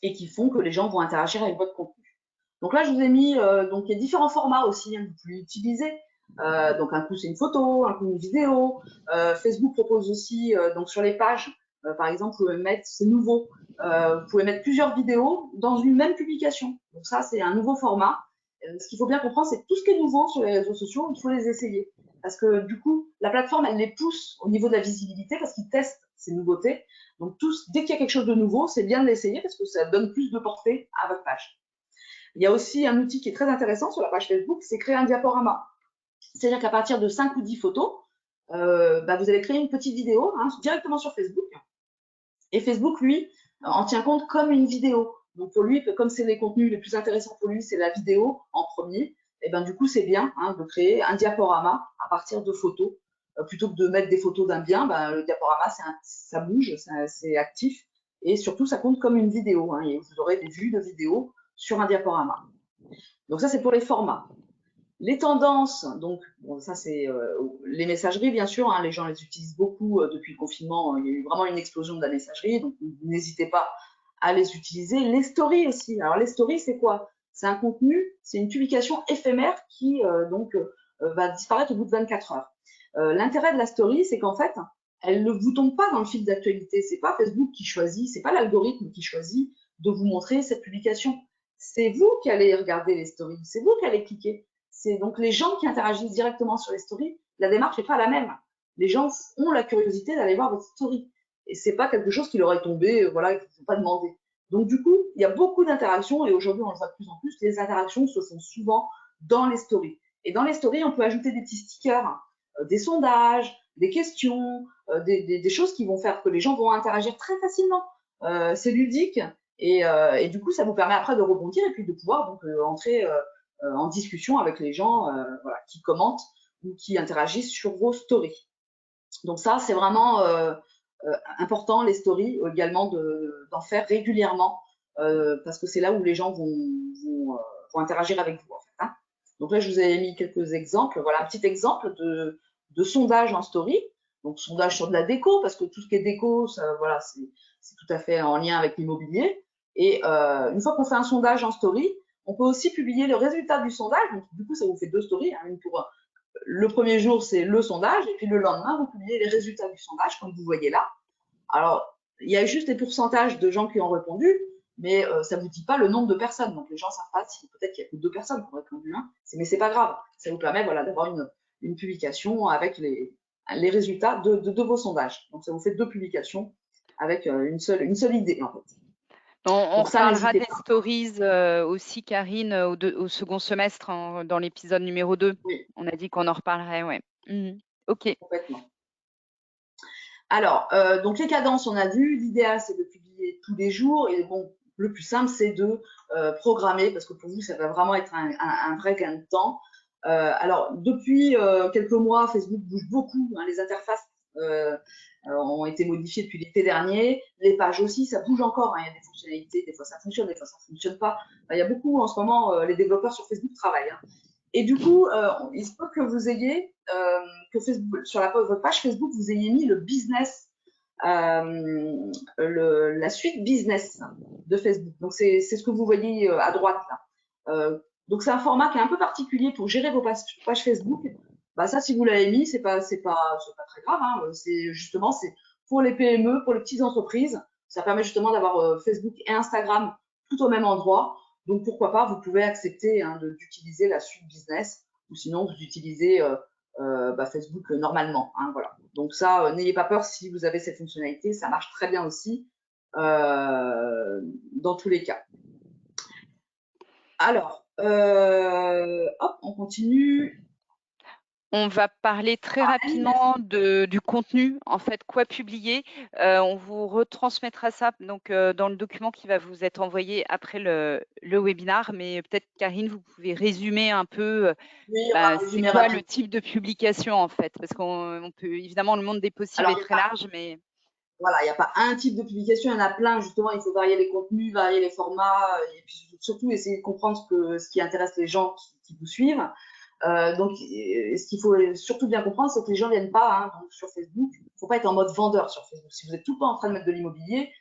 Speaker 2: et qui font que les gens vont interagir avec votre contenu. Donc là, je vous ai mis, donc il y a différents formats aussi, hein, que vous pouvez utiliser. Donc un coup c'est une photo, un coup une vidéo. Facebook propose aussi, donc sur les pages, par exemple, vous pouvez mettre, c'est nouveau, vous pouvez mettre plusieurs vidéos dans une même publication. Donc ça, c'est un nouveau format. Ce qu'il faut bien comprendre, c'est que tout ce qui est nouveau sur les réseaux sociaux, il faut les essayer. Parce que du coup, la plateforme, elle les pousse au niveau de la visibilité parce qu'ils testent ces nouveautés. Donc dès qu'il y a quelque chose de nouveau, c'est bien de l'essayer parce que ça donne plus de portée à votre page. Il y a aussi un outil qui est très intéressant sur la page Facebook, c'est créer un diaporama. C'est-à-dire qu'à partir de 5 ou 10 photos, vous allez créer une petite vidéo directement sur Facebook. Et Facebook, lui, en tient compte comme une vidéo. Donc pour lui, comme c'est les contenus les plus intéressants pour lui, c'est la vidéo en premier, et ben du coup, c'est bien de créer un diaporama à partir de photos. Plutôt que de mettre des photos d'un bien, le diaporama, ça bouge, c'est actif. Et surtout, ça compte comme une vidéo. Et vous aurez des vues de vidéos sur un diaporama. Donc ça, c'est pour les formats. Les tendances, donc ça c'est les messageries bien sûr, les gens les utilisent beaucoup depuis le confinement, il y a eu vraiment une explosion de la messagerie, donc n'hésitez pas à les utiliser. Les stories aussi. Alors les stories c'est quoi? C'est un contenu, c'est une publication éphémère qui va disparaître au bout de 24 heures. L'intérêt de la story, c'est qu'en fait, elle ne vous tombe pas dans le fil d'actualité. C'est pas Facebook qui choisit, c'est pas l'algorithme qui choisit de vous montrer cette publication. C'est vous qui allez regarder les stories, c'est vous qui allez cliquer. C'est donc les gens qui interagissent directement sur les stories, la démarche n'est pas la même. Les gens ont la curiosité d'aller voir votre story. Et c'est pas quelque chose qui leur est tombé, voilà, qu'ils n'ont pas demandé. Donc du coup, il y a beaucoup d'interactions et aujourd'hui, on le voit de plus en plus, les interactions se font souvent dans les stories. Et dans les stories, on peut ajouter des petits stickers, des sondages, des questions, des choses qui vont faire que les gens vont interagir très facilement. C'est ludique et du coup, ça vous permet après de rebondir et puis de pouvoir donc entrer en discussion avec les gens voilà, qui commentent ou qui interagissent sur vos stories. Donc ça, c'est vraiment important, les stories également d'en faire régulièrement parce que c'est là où les gens vont interagir avec vous. En fait, hein. Donc là, je vous ai mis quelques exemples. Voilà un petit exemple de sondage en story. Donc sondage sur de la déco, parce que tout ce qui est déco, ça, voilà, c'est tout à fait en lien avec l'immobilier. Et une fois qu'on fait un sondage en story, on peut aussi publier le résultat du sondage. Donc, du coup, ça vous fait deux stories. Une pour le premier jour, c'est le sondage, et puis le lendemain, vous publiez les résultats du sondage, comme vous voyez là. Alors, il y a juste des pourcentages de gens qui ont répondu, mais ça ne vous dit pas le nombre de personnes. Donc, les gens ne savent pas si peut-être qu'il n'y a que 2 personnes qui ont répondu. Mais ce n'est pas grave. Ça vous permet voilà, d'avoir une publication avec les résultats de vos sondages. Donc, ça vous fait 2 publications avec une seule idée, en fait.
Speaker 1: On
Speaker 2: Donc, ça,
Speaker 1: reparlera
Speaker 2: n'hésitez
Speaker 1: des
Speaker 2: pas.
Speaker 1: stories aussi, Karine, au second semestre, dans l'épisode numéro 2.
Speaker 2: Oui,
Speaker 1: On a dit qu'on en reparlerait, ouais. Ok.
Speaker 2: complètement. Alors, donc les cadences, on a vu. L'idéal, c'est de publier tous les jours. Et bon, le plus simple, c'est de programmer, parce que pour vous, ça va vraiment être un vrai gain de temps. Alors, depuis quelques mois, Facebook bouge beaucoup. Les interfaces ont été modifiées depuis l'été dernier. Les pages aussi, ça bouge encore. Il y a des fonctionnalités, des fois ça fonctionne, des fois ça ne fonctionne pas. Il y a beaucoup, en ce moment, les développeurs sur Facebook travaillent. Et du coup, il se peut que vous ayez, que Facebook, sur votre page Facebook, vous ayez mis le business, la suite business de Facebook. Donc, c'est ce que vous voyez à droite là. Donc, c'est un format qui est un peu particulier pour gérer vos pages Facebook. Ça, si vous l'avez mis, c'est pas très grave. C'est justement, c'est pour les PME, pour les petites entreprises. Ça permet justement d'avoir Facebook et Instagram tout au même endroit. Donc, pourquoi pas, vous pouvez accepter d'utiliser la suite business ou sinon vous utilisez Facebook normalement. Voilà. Donc ça, n'ayez pas peur si vous avez cette fonctionnalité, ça marche très bien aussi dans tous les cas. Alors, hop, on continue.
Speaker 1: On va parler très rapidement du contenu, en fait, quoi publier. On vous retransmettra ça donc, dans le document qui va vous être envoyé après le webinaire. Mais peut-être, Karine, vous pouvez résumer un peu
Speaker 2: Oui, un
Speaker 1: c'est
Speaker 2: résumé
Speaker 1: quoi le
Speaker 2: rapide.
Speaker 1: type de publication, en fait. Parce qu'on peut, évidemment, le monde des possibles
Speaker 2: Alors,
Speaker 1: est très large, mais…
Speaker 2: voilà, il n'y a pas un type de publication, il y en a plein. Justement, il faut varier les contenus, varier les formats, et puis surtout essayer de comprendre ce qui intéresse les gens qui vous suivent. Donc, ce qu'il faut surtout bien comprendre, c'est que les gens ne viennent pas donc sur Facebook. Il ne faut pas être en mode vendeur sur Facebook. Si vous êtes tout le temps en train de mettre de l'immobilier,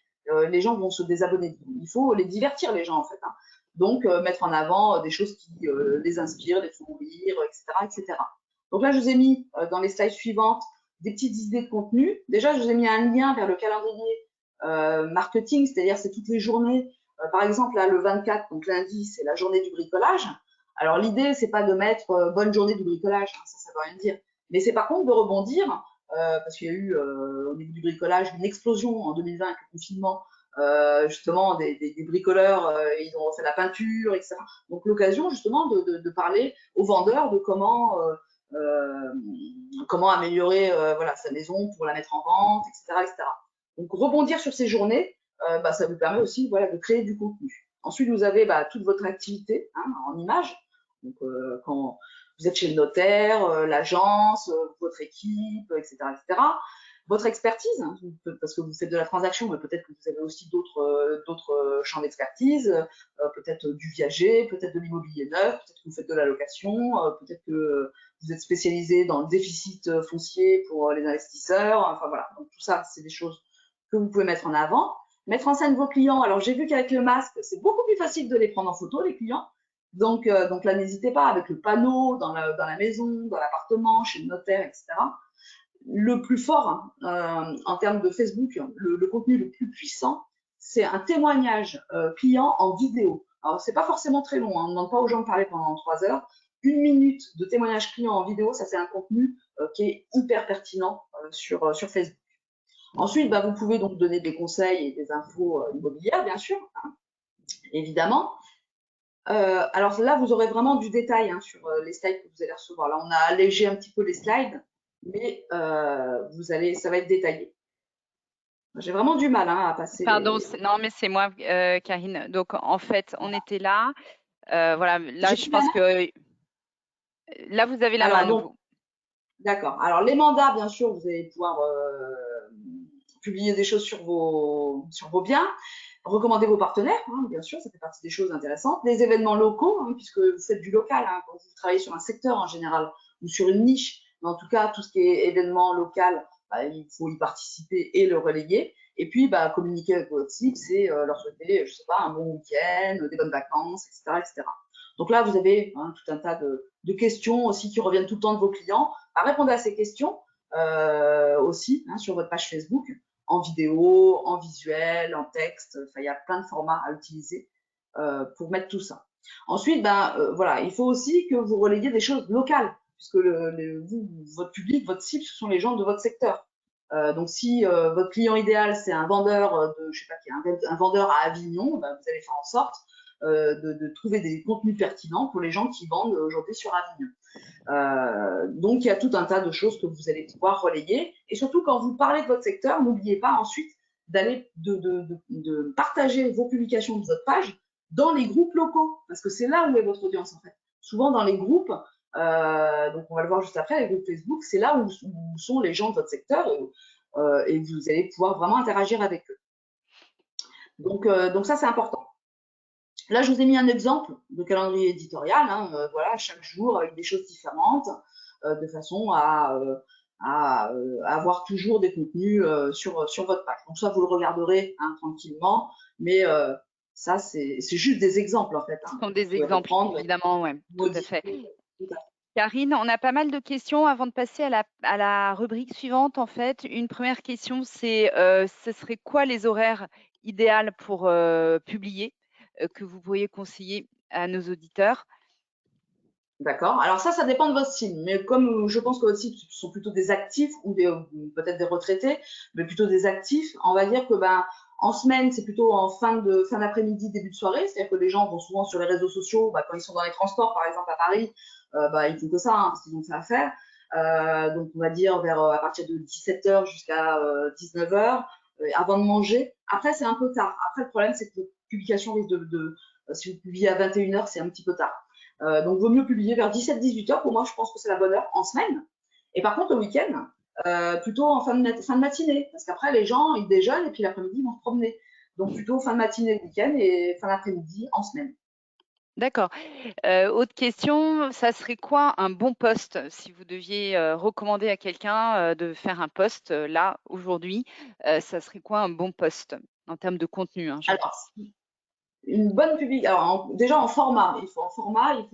Speaker 2: les gens vont se désabonner. Il faut les divertir, les gens, en fait. Donc, mettre en avant des choses qui les inspirent, les font rire, etc., etc. Donc là, je vous ai mis dans les slides suivantes des petites idées de contenu. Déjà, je vous ai mis un lien vers le calendrier marketing, c'est-à-dire c'est toutes les journées. Par exemple, là, le 24, donc lundi, c'est la journée du bricolage. Alors, l'idée, c'est pas de mettre bonne journée du bricolage, ça veut rien dire. Mais c'est par contre de rebondir, parce qu'il y a eu au niveau du bricolage une explosion en 2020 avec le confinement, justement des bricoleurs, ils ont fait la peinture, etc. Donc l'occasion justement de parler aux vendeurs de comment améliorer voilà, sa maison pour la mettre en vente, etc., etc. Donc rebondir sur ces journées, ça vous permet aussi voilà, de créer du contenu. Ensuite, vous avez toute votre activité en images. Donc, quand vous êtes chez le notaire, l'agence, votre équipe, etc., etc. Votre expertise, parce que vous faites de la transaction, mais peut-être que vous avez aussi d'autres champs d'expertise, peut-être du viager, peut-être de l'immobilier neuf, peut-être que vous faites de la location, peut-être que vous êtes spécialisé dans le déficit foncier pour les investisseurs. Enfin voilà, donc tout ça, c'est des choses que vous pouvez mettre en avant. Mettre en scène vos clients. Alors j'ai vu qu'avec le masque, c'est beaucoup plus facile de les prendre en photo, les clients. Donc là, n'hésitez pas avec le panneau dans la maison, dans l'appartement, chez le notaire, etc. Le plus fort en termes de Facebook, le contenu le plus puissant, c'est un témoignage client en vidéo. Alors, c'est pas forcément très long, on ne demande pas aux gens de parler pendant 3 heures. 1 minute de témoignage client en vidéo, ça c'est un contenu qui est hyper pertinent sur Facebook. Ensuite, vous pouvez donc donner des conseils et des infos immobilières, bien sûr, évidemment. Alors là, vous aurez vraiment du détail sur les slides que vous allez recevoir. Là, on a allégé un petit peu les slides, mais ça va être détaillé. J'ai vraiment du mal à passer
Speaker 1: Pardon,
Speaker 2: les.
Speaker 1: non, mais c'est moi, Karine. Donc, en fait, on était là. Voilà, là,
Speaker 2: J'ai
Speaker 1: je
Speaker 2: plus la
Speaker 1: pense
Speaker 2: main.
Speaker 1: que là, vous avez la main à
Speaker 2: Alors, donc,
Speaker 1: nouveau.
Speaker 2: d'accord. Alors, les mandats, bien sûr, vous allez pouvoir publier des choses sur vos biens, recommander vos partenaires, bien sûr, ça fait partie des choses intéressantes. Les événements locaux, puisque vous faites du local, quand vous travaillez sur un secteur en général ou sur une niche, mais en tout cas, tout ce qui est événement local, il faut y participer et le relayer. Et puis, communiquer avec votre cible, c'est leur souhaiter, je sais pas, un bon week-end, des bonnes vacances, etc., etc. Donc là, vous avez tout un tas de questions aussi qui reviennent tout le temps de vos clients. Répondre à ces questions aussi sur votre page Facebook, en vidéo, en visuel, en texte. Enfin, il y a plein de formats à utiliser pour mettre tout ça. Ensuite, voilà, il faut aussi que vous relayiez des choses locales, puisque votre public, votre cible, ce sont les gens de votre secteur. Donc, si votre client idéal, c'est un vendeur je sais pas, un vendeur à Avignon, vous allez faire en sorte de trouver des contenus pertinents pour les gens qui vendent aujourd'hui sur Avignon. Donc, il y a tout un tas de choses que vous allez pouvoir relayer. Et surtout, quand vous parlez de votre secteur, n'oubliez pas ensuite d'aller de partager vos publications de votre page dans les groupes locaux, parce que c'est là où est votre audience en fait. Souvent dans les groupes, donc on va le voir juste après, les groupes Facebook, c'est là où sont les gens de votre secteur et vous allez pouvoir vraiment interagir avec eux. Donc ça, c'est important. Là, je vous ai mis un exemple de calendrier éditorial, voilà, chaque jour avec des choses différentes, de façon à avoir toujours des contenus sur votre page. Donc ça, vous le regarderez tranquillement, mais ça, c'est juste des exemples en fait.
Speaker 1: Ce sont
Speaker 2: Vous
Speaker 1: des
Speaker 2: pouvez
Speaker 1: exemples,
Speaker 2: reprendre,
Speaker 1: évidemment, ouais, tout à fait.
Speaker 2: modifier.
Speaker 1: Karine, on a pas mal de questions avant de passer à la rubrique suivante. En fait, une première question, c'est ce serait quoi les horaires idéaux pour publier que vous pourriez conseiller à nos auditeurs?
Speaker 2: D'accord. Alors ça dépend de votre cible. Mais comme je pense que votre cible sont plutôt des actifs ou peut-être des retraités, mais plutôt des actifs, on va dire que en semaine, c'est plutôt en fin d'après-midi, début de soirée. C'est-à-dire que les gens vont souvent sur les réseaux sociaux, quand ils sont dans les transports, par exemple à Paris, ils font que ça, parce qu'ils ont ça à faire. Donc on va dire à partir de 17h jusqu'à 19h, avant de manger. Après, c'est un peu tard. Après, le problème, c'est que votre publication risque si vous publiez à 21h, c'est un petit peu tard. Donc, vaut mieux publier vers 17-18 heures. Pour moi, je pense que c'est la bonne heure en semaine. Et par contre, le week-end, plutôt en fin de matinée, parce qu'après, les gens, ils déjeunent et puis l'après-midi, ils vont se promener. Donc, plutôt fin de matinée le week-end et fin d'après-midi en semaine.
Speaker 1: D'accord. Autre question, ça serait quoi un bon post si vous deviez recommander à quelqu'un de faire un post là, aujourd'hui, ça serait quoi un bon post en termes de contenu, hein, j'entends.
Speaker 2: Alors, une bonne publication. Alors, déjà en format, il faut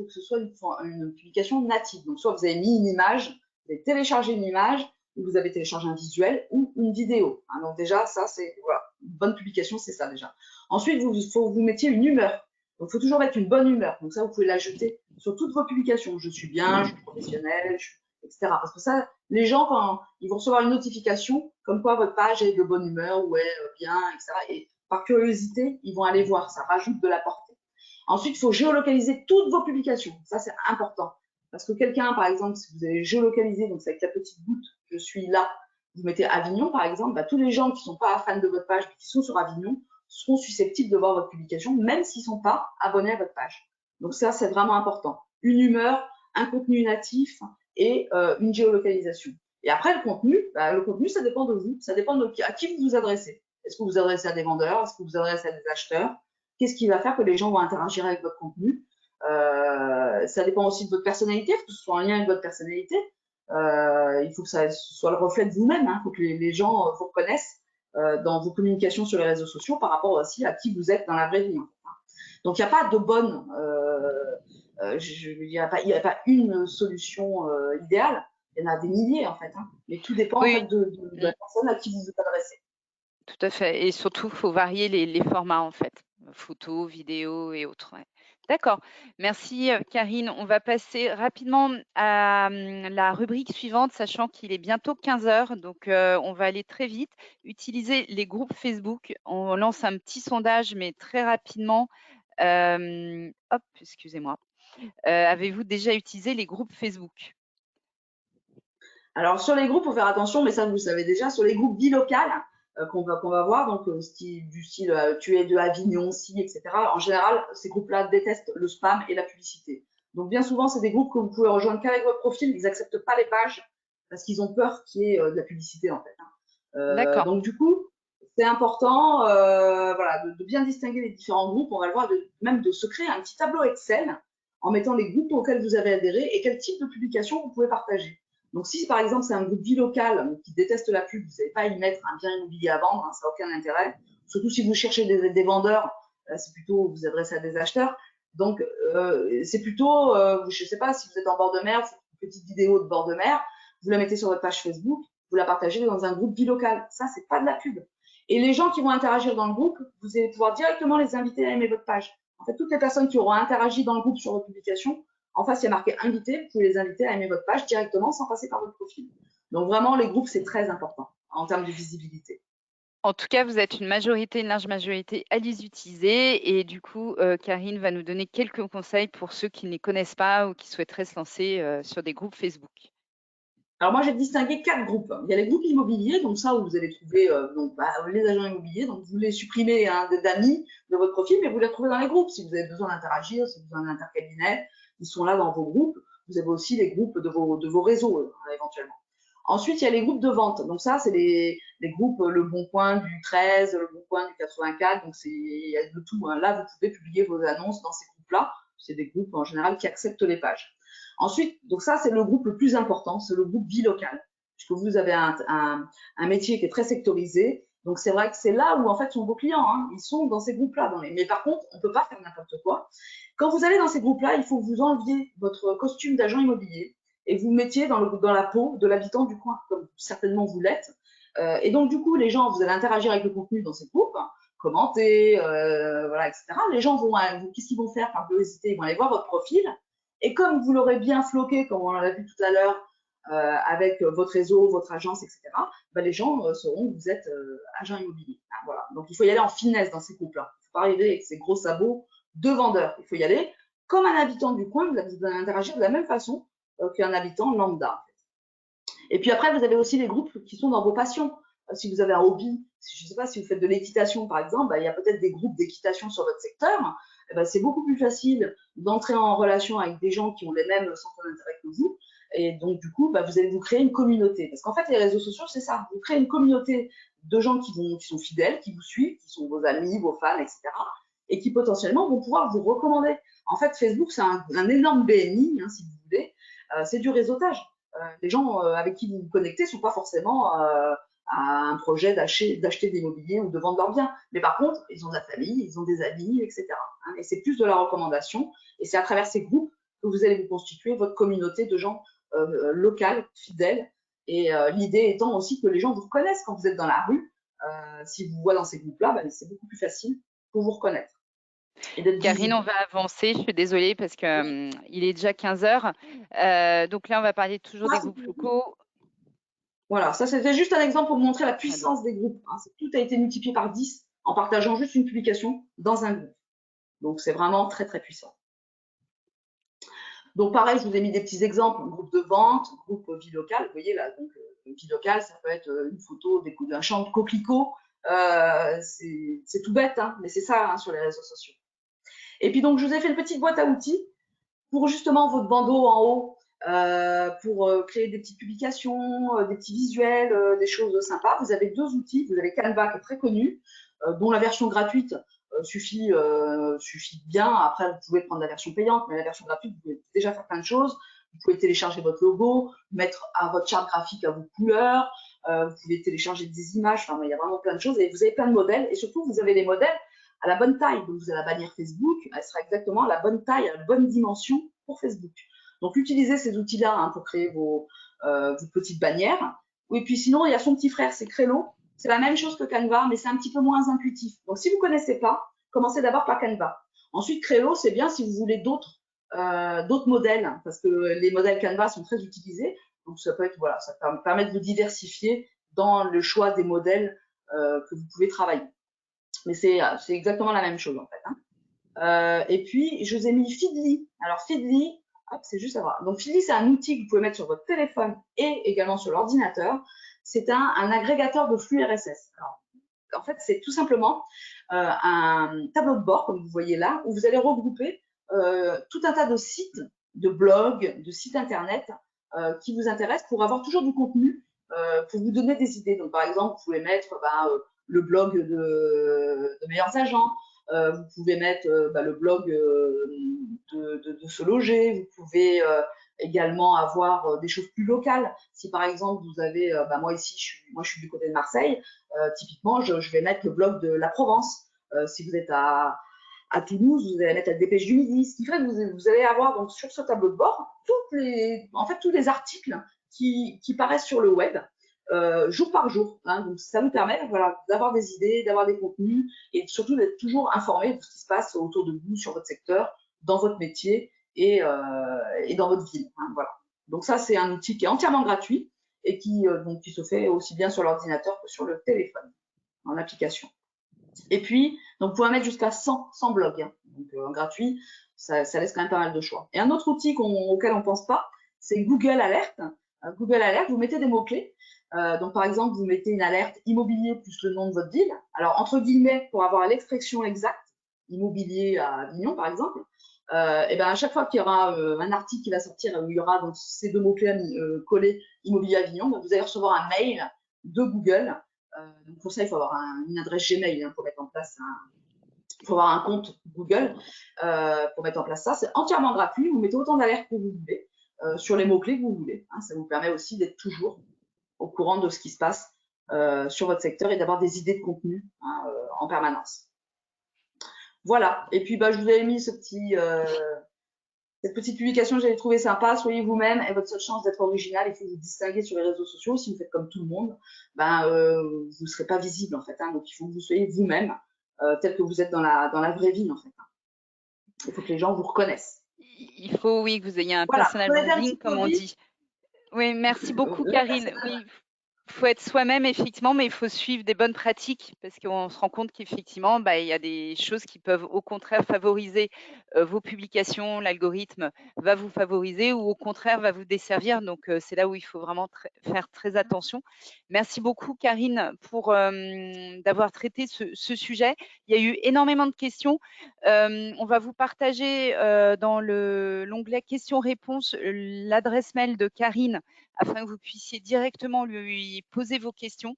Speaker 2: que ce soit une publication native. Donc, soit vous avez mis une image, vous avez téléchargé une image, ou vous avez téléchargé un visuel ou une vidéo. Hein, donc déjà, ça c'est voilà, une bonne publication, c'est ça déjà. Ensuite, il faut que vous mettiez une humeur. Donc, il faut toujours mettre une bonne humeur. Donc ça, vous pouvez l'ajouter sur toutes vos publications. Je suis bien, je suis professionnel, etc. Parce que ça, les gens, quand ils vont recevoir une notification, comme quoi votre page est de bonne humeur ou est bien, etc. Et par curiosité, ils vont aller voir, ça rajoute de la portée. Ensuite, il faut géolocaliser toutes vos publications. Ça, c'est important. Parce que quelqu'un, par exemple, si vous avez géolocalisé, donc c'est avec la petite goutte, je suis là, vous mettez Avignon, par exemple, bah, tous les gens qui ne sont pas fans de votre page, qui sont sur Avignon, seront susceptibles de voir votre publication, même s'ils ne sont pas abonnés à votre page. Donc ça, c'est vraiment important. Une humeur, un contenu natif et une géolocalisation. Et après, le contenu, ça dépend de vous, ça dépend à qui vous vous adressez. Est-ce que vous vous adressez à des vendeurs? Est-ce que vous vous adressez à des acheteurs? Qu'est-ce qui va faire que les gens vont interagir avec votre contenu? Ça dépend aussi de votre personnalité, il faut que ce soit en lien avec votre personnalité. Il faut que ça soit le reflet de vous-même. Il faut que les gens vous reconnaissent dans vos communications sur les réseaux sociaux par rapport aussi à qui vous êtes dans la vraie vie. Donc, il n'y a pas de bonne, il n'y a pas une solution idéale. Il y en a des milliers, en fait. Mais tout dépend, en
Speaker 1: Oui,
Speaker 2: fait, de la personne à qui vous vous adressez.
Speaker 1: tout à fait. Et surtout, il faut varier les formats, en fait, photos, vidéos et autres. Ouais. D'accord. Merci, Karine. On va passer rapidement à la rubrique suivante, sachant qu'il est bientôt 15 heures. Donc, on va aller très vite. Utiliser les groupes Facebook. On lance un petit sondage, mais très rapidement. Hop, excusez-moi. Avez-vous déjà utilisé les groupes Facebook?
Speaker 2: Alors, sur les groupes, il faut faire attention, mais ça, vous le savez déjà, sur les groupes bilocales qu'on va voir, donc du style tu es de Avignon, si, etc. En général, ces groupes-là détestent le spam et la publicité. Donc, bien souvent, c'est des groupes que vous pouvez rejoindre qu'avec votre profil. Ils n'acceptent pas les pages parce qu'ils ont peur qu'il y ait de la publicité, en fait.
Speaker 1: D'accord.
Speaker 2: Donc, du coup, c'est important voilà, de bien distinguer les différents groupes. On va le voir, même de se créer un petit tableau Excel en mettant les groupes auxquels vous avez adhéré et quel type de publication vous pouvez partager. Donc, si par exemple c'est un groupe vie local qui déteste la pub, vous n'allez pas y mettre un bien immobilier à vendre, ça n'a aucun intérêt. Surtout si vous cherchez des vendeurs, c'est plutôt vous adressez à des acheteurs. Donc, c'est plutôt, je ne sais pas, si vous êtes en bord de mer, vous faites une petite vidéo de bord de mer, vous la mettez sur votre page Facebook, vous la partagez dans un groupe vie local. Ça, c'est pas de la pub. Et les gens qui vont interagir dans le groupe, vous allez pouvoir directement les inviter à aimer votre page. En fait, toutes les personnes qui auront interagi dans le groupe sur votre publication, en face, il y a marqué invité, vous pouvez les inviter à aimer votre page directement sans passer par votre profil. Donc vraiment, les groupes, c'est très important en termes de visibilité.
Speaker 1: En tout cas, vous êtes une large majorité à les utiliser. Et du coup, Karine va nous donner quelques conseils pour ceux qui ne les connaissent pas ou qui souhaiteraient se lancer sur des groupes Facebook.
Speaker 2: Alors moi, j'ai distingué 4 groupes. Il y a les groupes immobiliers, donc ça où vous allez trouver les agents immobiliers. Donc vous les supprimez d'amis de votre profil, mais vous les retrouvez dans les groupes. Si vous avez besoin d'interagir, si vous avez besoin d'intercabinet, ils sont là dans vos groupes. Vous avez aussi les groupes de vos réseaux éventuellement. Ensuite, il y a les groupes de vente. Donc ça, c'est les groupes Le Bon Coin du 13, Le Bon Coin du 84. Donc il y a de tout. Là, vous pouvez publier vos annonces dans ces groupes-là. C'est des groupes en général qui acceptent les pages. Ensuite, donc ça, c'est le groupe le plus important, c'est le groupe vie locale. Puisque vous avez un métier qui est très sectorisé. Donc, c'est vrai que c'est là où, en fait, sont vos clients. Ils sont dans ces groupes-là. Mais par contre, on ne peut pas faire n'importe quoi. Quand vous allez dans ces groupes-là, il faut que vous enleviez votre costume d'agent immobilier et vous mettiez dans la peau de l'habitant du coin, comme certainement vous l'êtes. Et donc, du coup, les gens, vous allez interagir avec le contenu dans ces groupes, commenter, voilà, etc. Les gens qu'est-ce qu'ils vont faire par curiosité? Ils vont aller voir votre profil. Et comme vous l'aurez bien floqué, comme on l'a vu tout à l'heure, avec votre réseau, votre agence, etc., ben les gens sauront que vous êtes agent immobilier. Voilà. Donc, il faut y aller en finesse dans ces groupes-là. Il ne faut pas arriver avec ces gros sabots de vendeur. Il faut y aller comme un habitant du coin, vous allez interagir de la même façon qu'un habitant lambda. Et puis après, vous avez aussi les groupes qui sont dans vos passions. Si vous avez un hobby, je ne sais pas, si vous faites de l'équitation par exemple, il y a peut-être des groupes d'équitation sur votre secteur. C'est beaucoup plus facile d'entrer en relation avec des gens qui ont les mêmes centres d'intérêt que vous Et donc, du coup, bah, vous allez vous créer une communauté. Parce qu'en fait, les réseaux sociaux, c'est ça. Vous créez une communauté de gens qui sont fidèles, qui vous suivent, qui sont vos amis, vos fans, etc. Et qui potentiellement vont pouvoir vous recommander. En fait, Facebook, c'est un énorme BNI, hein, si vous voulez. C'est du réseautage. Les gens avec qui vous vous connectez ne sont pas forcément à un projet d'acheter de l'immobilier ou de vendre leurs biens. Mais par contre, ils ont de la famille, ils ont des amis, etc. Hein, et c'est plus de la recommandation. Et c'est à travers ces groupes que vous allez vous constituer votre communauté de gens locales, fidèles. Et l'idée étant aussi que les gens vous reconnaissent quand vous êtes dans la rue. S'ils vous voient dans ces groupes-là, ben, c'est beaucoup plus facile pour vous reconnaître et d'être
Speaker 1: Karine, on
Speaker 2: visible.
Speaker 1: va avancer. Je suis désolée parce que il est déjà 15 heures. Donc là, on va parler toujours des groupes locaux.
Speaker 2: Voilà, ça c'était juste un exemple pour vous montrer la
Speaker 1: Alors,
Speaker 2: puissance des groupes. Hein. Tout a été multiplié par 10 en partageant juste une publication dans un groupe. Donc c'est vraiment très très puissant. Donc pareil, je vous ai mis des petits exemples, groupe de vente, groupe vie locale. Vous voyez là, donc vie locale, ça peut être une photo d'un champ de coquelicots. C'est tout bête, hein, mais c'est ça hein, sur les réseaux sociaux. Et puis donc je vous ai fait une petite boîte à outils pour justement votre bandeau en haut, pour créer des petites publications, des petits visuels, des choses sympas. Vous avez deux outils. Vous avez Canva qui est très connu, dont la version gratuite suffit bien. Après, vous pouvez prendre la version payante, mais la version gratuite, vous pouvez déjà faire plein de choses. Vous pouvez télécharger votre logo, mettre à votre charte graphique à vos couleurs. Vous pouvez télécharger des images. Enfin, il y a vraiment plein de choses. Et vous avez plein de modèles. Et surtout, vous avez les modèles à la bonne taille. Donc, vous avez la bannière Facebook, elle sera exactement à la bonne taille, à la bonne dimension pour Facebook. Donc, utilisez ces outils-là hein, pour créer vos petites bannières. Et puis, sinon, il y a son petit frère, c'est Crello. C'est la même chose que Canva, mais c'est un petit peu moins intuitif. Donc, si vous ne connaissez pas, commencez d'abord par Canva. Ensuite, Crello, c'est bien si vous voulez d'autres modèles, parce que les modèles Canva sont très utilisés. Donc, ça peut être, voilà, ça permet de vous diversifier dans le choix des modèles que vous pouvez travailler. Mais c'est exactement la même chose en fait. Hein. Et puis, je vous ai mis Feedly. Alors, Feedly, c'est juste à voir. Donc, Feedly, c'est un outil que vous pouvez mettre sur votre téléphone et également sur l'ordinateur. C'est un agrégateur de flux RSS. Alors, en fait, c'est tout simplement un tableau de bord, comme vous voyez là, où vous allez regrouper tout un tas de sites, de blogs, de sites internet qui vous intéressent pour avoir toujours du contenu, pour vous donner des idées. Donc, par exemple, vous pouvez mettre le blog de meilleurs agents, vous pouvez mettre le blog de se loger, vous pouvez également avoir des choses plus locales. Si par exemple vous avez, moi ici, je suis du côté de Marseille, typiquement, je vais mettre le blog de la Provence. Si vous êtes à Toulouse, vous allez mettre la Dépêche du Midi, ce qui fait que vous allez avoir donc sur ce tableau de bord tous les articles qui paraissent sur le web jour par jour. Hein. Donc ça vous permet voilà, d'avoir des idées, d'avoir des contenus et surtout d'être toujours informé de ce qui se passe autour de vous, sur votre secteur, dans votre métier et dans votre ville. Hein, voilà. Donc ça, c'est un outil qui est entièrement gratuit et qui se fait aussi bien sur l'ordinateur que sur le téléphone, en application. Et puis, donc, vous pouvez mettre jusqu'à 100 blogs. Hein. Donc, en gratuit, ça laisse quand même pas mal de choix. Et un autre outil auquel on ne pense pas, c'est Google Alert. Google Alert, vous mettez des mots-clés. Donc, par exemple, vous mettez une alerte immobilier plus le nom de votre ville. Alors, entre guillemets, pour avoir l'expression exacte, immobilier à Avignon, par exemple, et ben à chaque fois qu'il y aura un article qui va sortir où il y aura donc, ces deux mots-clés collés immobilier à Avignon, ben, vous allez recevoir un mail de Google. Donc pour ça, il faut avoir une adresse Gmail hein, pour mettre en place il faut avoir un compte Google pour mettre en place ça. C'est entièrement gratuit. Vous mettez autant d'alertes que vous voulez sur les mots-clés que vous voulez. Hein. Ça vous permet aussi d'être toujours au courant de ce qui se passe sur votre secteur et d'avoir des idées de contenu hein, en permanence. Voilà. Et puis, je vous avais mis cette petite publication, j'avais trouvé sympa. Soyez vous-même et votre seule chance d'être original et que vous vous distinguez sur les réseaux sociaux. Si vous faites comme tout le monde, vous ne serez pas visible en fait. Hein. Donc, il faut que vous soyez vous-même tel que vous êtes dans la vraie vie en fait. Hein. Il faut que les gens vous reconnaissent.
Speaker 1: Il faut, oui, que vous ayez un
Speaker 2: Voilà,
Speaker 1: personal
Speaker 2: vous avez un
Speaker 1: branding,
Speaker 2: petit peu
Speaker 1: comme on
Speaker 2: vite.
Speaker 1: dit. Oui, merci beaucoup, Karine. Oui, il faut être soi-même, effectivement, mais il faut suivre des bonnes pratiques parce qu'on se rend compte qu'effectivement, il y a des choses qui peuvent au contraire favoriser vos publications, l'algorithme va vous favoriser ou au contraire va vous desservir. Donc, c'est là où il faut vraiment faire très attention. Merci beaucoup, Karine, pour d'avoir traité ce sujet. Il y a eu énormément de questions. On va vous partager dans l'onglet questions-réponses l'adresse mail de Karine afin que vous puissiez directement lui poser vos questions.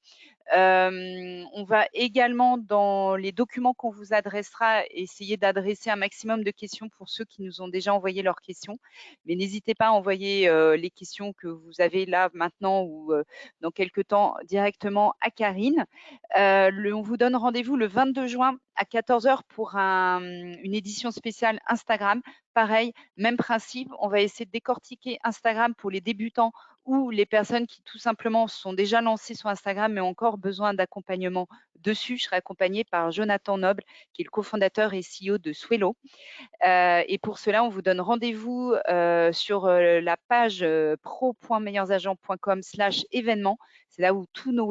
Speaker 1: On va également, dans les documents qu'on vous adressera, essayer d'adresser un maximum de questions pour ceux qui nous ont déjà envoyé leurs questions. Mais n'hésitez pas à envoyer les questions que vous avez là maintenant ou dans quelques temps directement à Karine. On vous donne rendez-vous le 22 juin à 14 h pour une édition spéciale Instagram. Pareil, même principe, on va essayer de décortiquer Instagram pour les débutants ou les personnes qui tout simplement sont déjà lancées sur Instagram mais ont encore besoin d'accompagnement dessus. Je serai accompagnée par Jonathan Noble, qui est le cofondateur et CEO de Swello. Et pour cela, on vous donne rendez-vous sur la page pro.meilleursagents.com/événements. C'est là où tous nos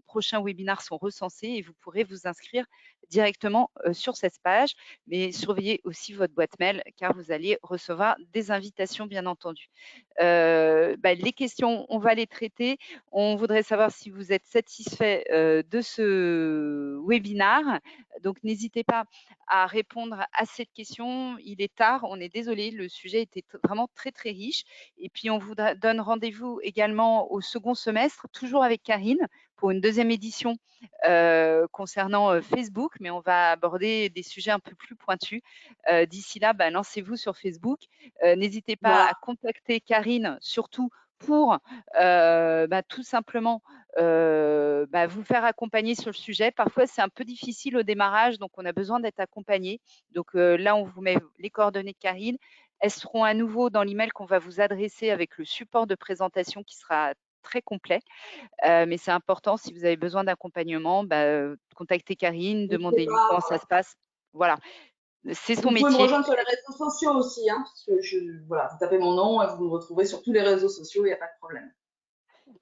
Speaker 1: prochains webinars sont recensés et vous pourrez vous inscrire directement sur cette page. Mais surveillez aussi votre boîte mail car vous allez recevoir des invitations, bien entendu. Les questions, on va les traiter. On voudrait savoir si vous êtes satisfait de ce webinar. Donc, n'hésitez pas à répondre à cette question. Il est tard, on est désolé, le sujet était vraiment très, très riche. Et puis, on vous donne rendez-vous également au second semestre, toujours avec Karine, pour une deuxième édition concernant Facebook, mais on va aborder des sujets un peu plus pointus. D'ici là, lancez-vous sur Facebook. N'hésitez pas
Speaker 2: Voilà.
Speaker 1: à contacter Karine, surtout pour tout simplement vous faire accompagner sur le sujet. Parfois, c'est un peu difficile au démarrage, donc on a besoin d'être accompagné. Donc là, on vous met les coordonnées de Karine. Elles seront à nouveau dans l'email qu'on va vous adresser avec le support de présentation qui sera très complet. Mais c'est important, si vous avez besoin d'accompagnement, contactez Karine, demandez-lui comment ça se passe. Voilà, c'est son
Speaker 2: Vous pouvez me
Speaker 1: métier.
Speaker 2: rejoindre sur les réseaux sociaux aussi, hein, parce que voilà, vous tapez mon nom et vous me retrouvez sur tous les réseaux sociaux, il n'y a pas de problème.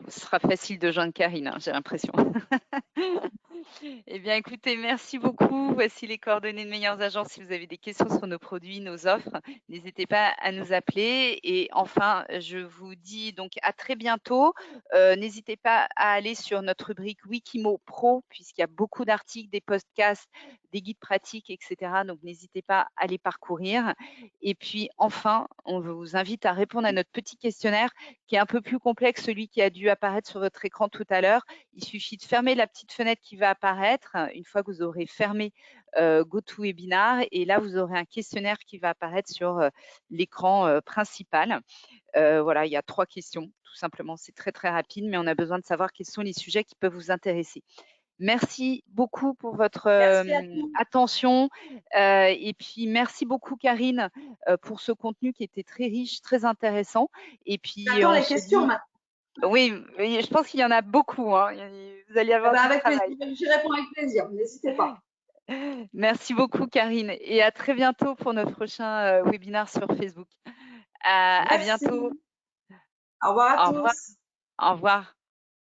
Speaker 1: Ce sera facile de joindre Karine, hein, j'ai l'impression. Eh bien, écoutez, merci beaucoup. Voici les coordonnées de Meilleurs Agents. Si vous avez des questions sur nos produits, nos offres, n'hésitez pas à nous appeler. Et enfin, je vous dis donc à très bientôt. N'hésitez pas à aller sur notre rubrique Wikimo Pro, puisqu'il y a beaucoup d'articles, des podcasts, des guides pratiques, etc. Donc, n'hésitez pas à les parcourir. Et puis, enfin, on vous invite à répondre à notre petit questionnaire qui est un peu plus complexe, celui qui a dû apparaître sur votre écran tout à l'heure. Il suffit de fermer la petite fenêtre qui va apparaître une fois que vous aurez fermé GoToWebinar et là, vous aurez un questionnaire qui va apparaître sur l'écran principal. Voilà, il y a 3 questions, tout simplement. C'est très, très rapide, mais on a besoin de savoir quels sont les sujets qui peuvent vous intéresser. Merci beaucoup pour votre attention et puis merci beaucoup Karine pour ce contenu qui était très riche, très intéressant. Et puis
Speaker 2: J'attends
Speaker 1: on
Speaker 2: les
Speaker 1: se
Speaker 2: questions
Speaker 1: dit,
Speaker 2: maintenant.
Speaker 1: oui, je pense qu'il y en a beaucoup. Hein. Vous allez avoir du
Speaker 2: Avec plaisir,
Speaker 1: travail.
Speaker 2: j'y réponds avec plaisir, n'hésitez pas.
Speaker 1: Merci beaucoup Karine et à très bientôt pour notre prochain webinaire sur Facebook. À
Speaker 2: Merci.
Speaker 1: bientôt.
Speaker 2: Au revoir à
Speaker 1: Au revoir.
Speaker 2: tous.
Speaker 1: Au revoir.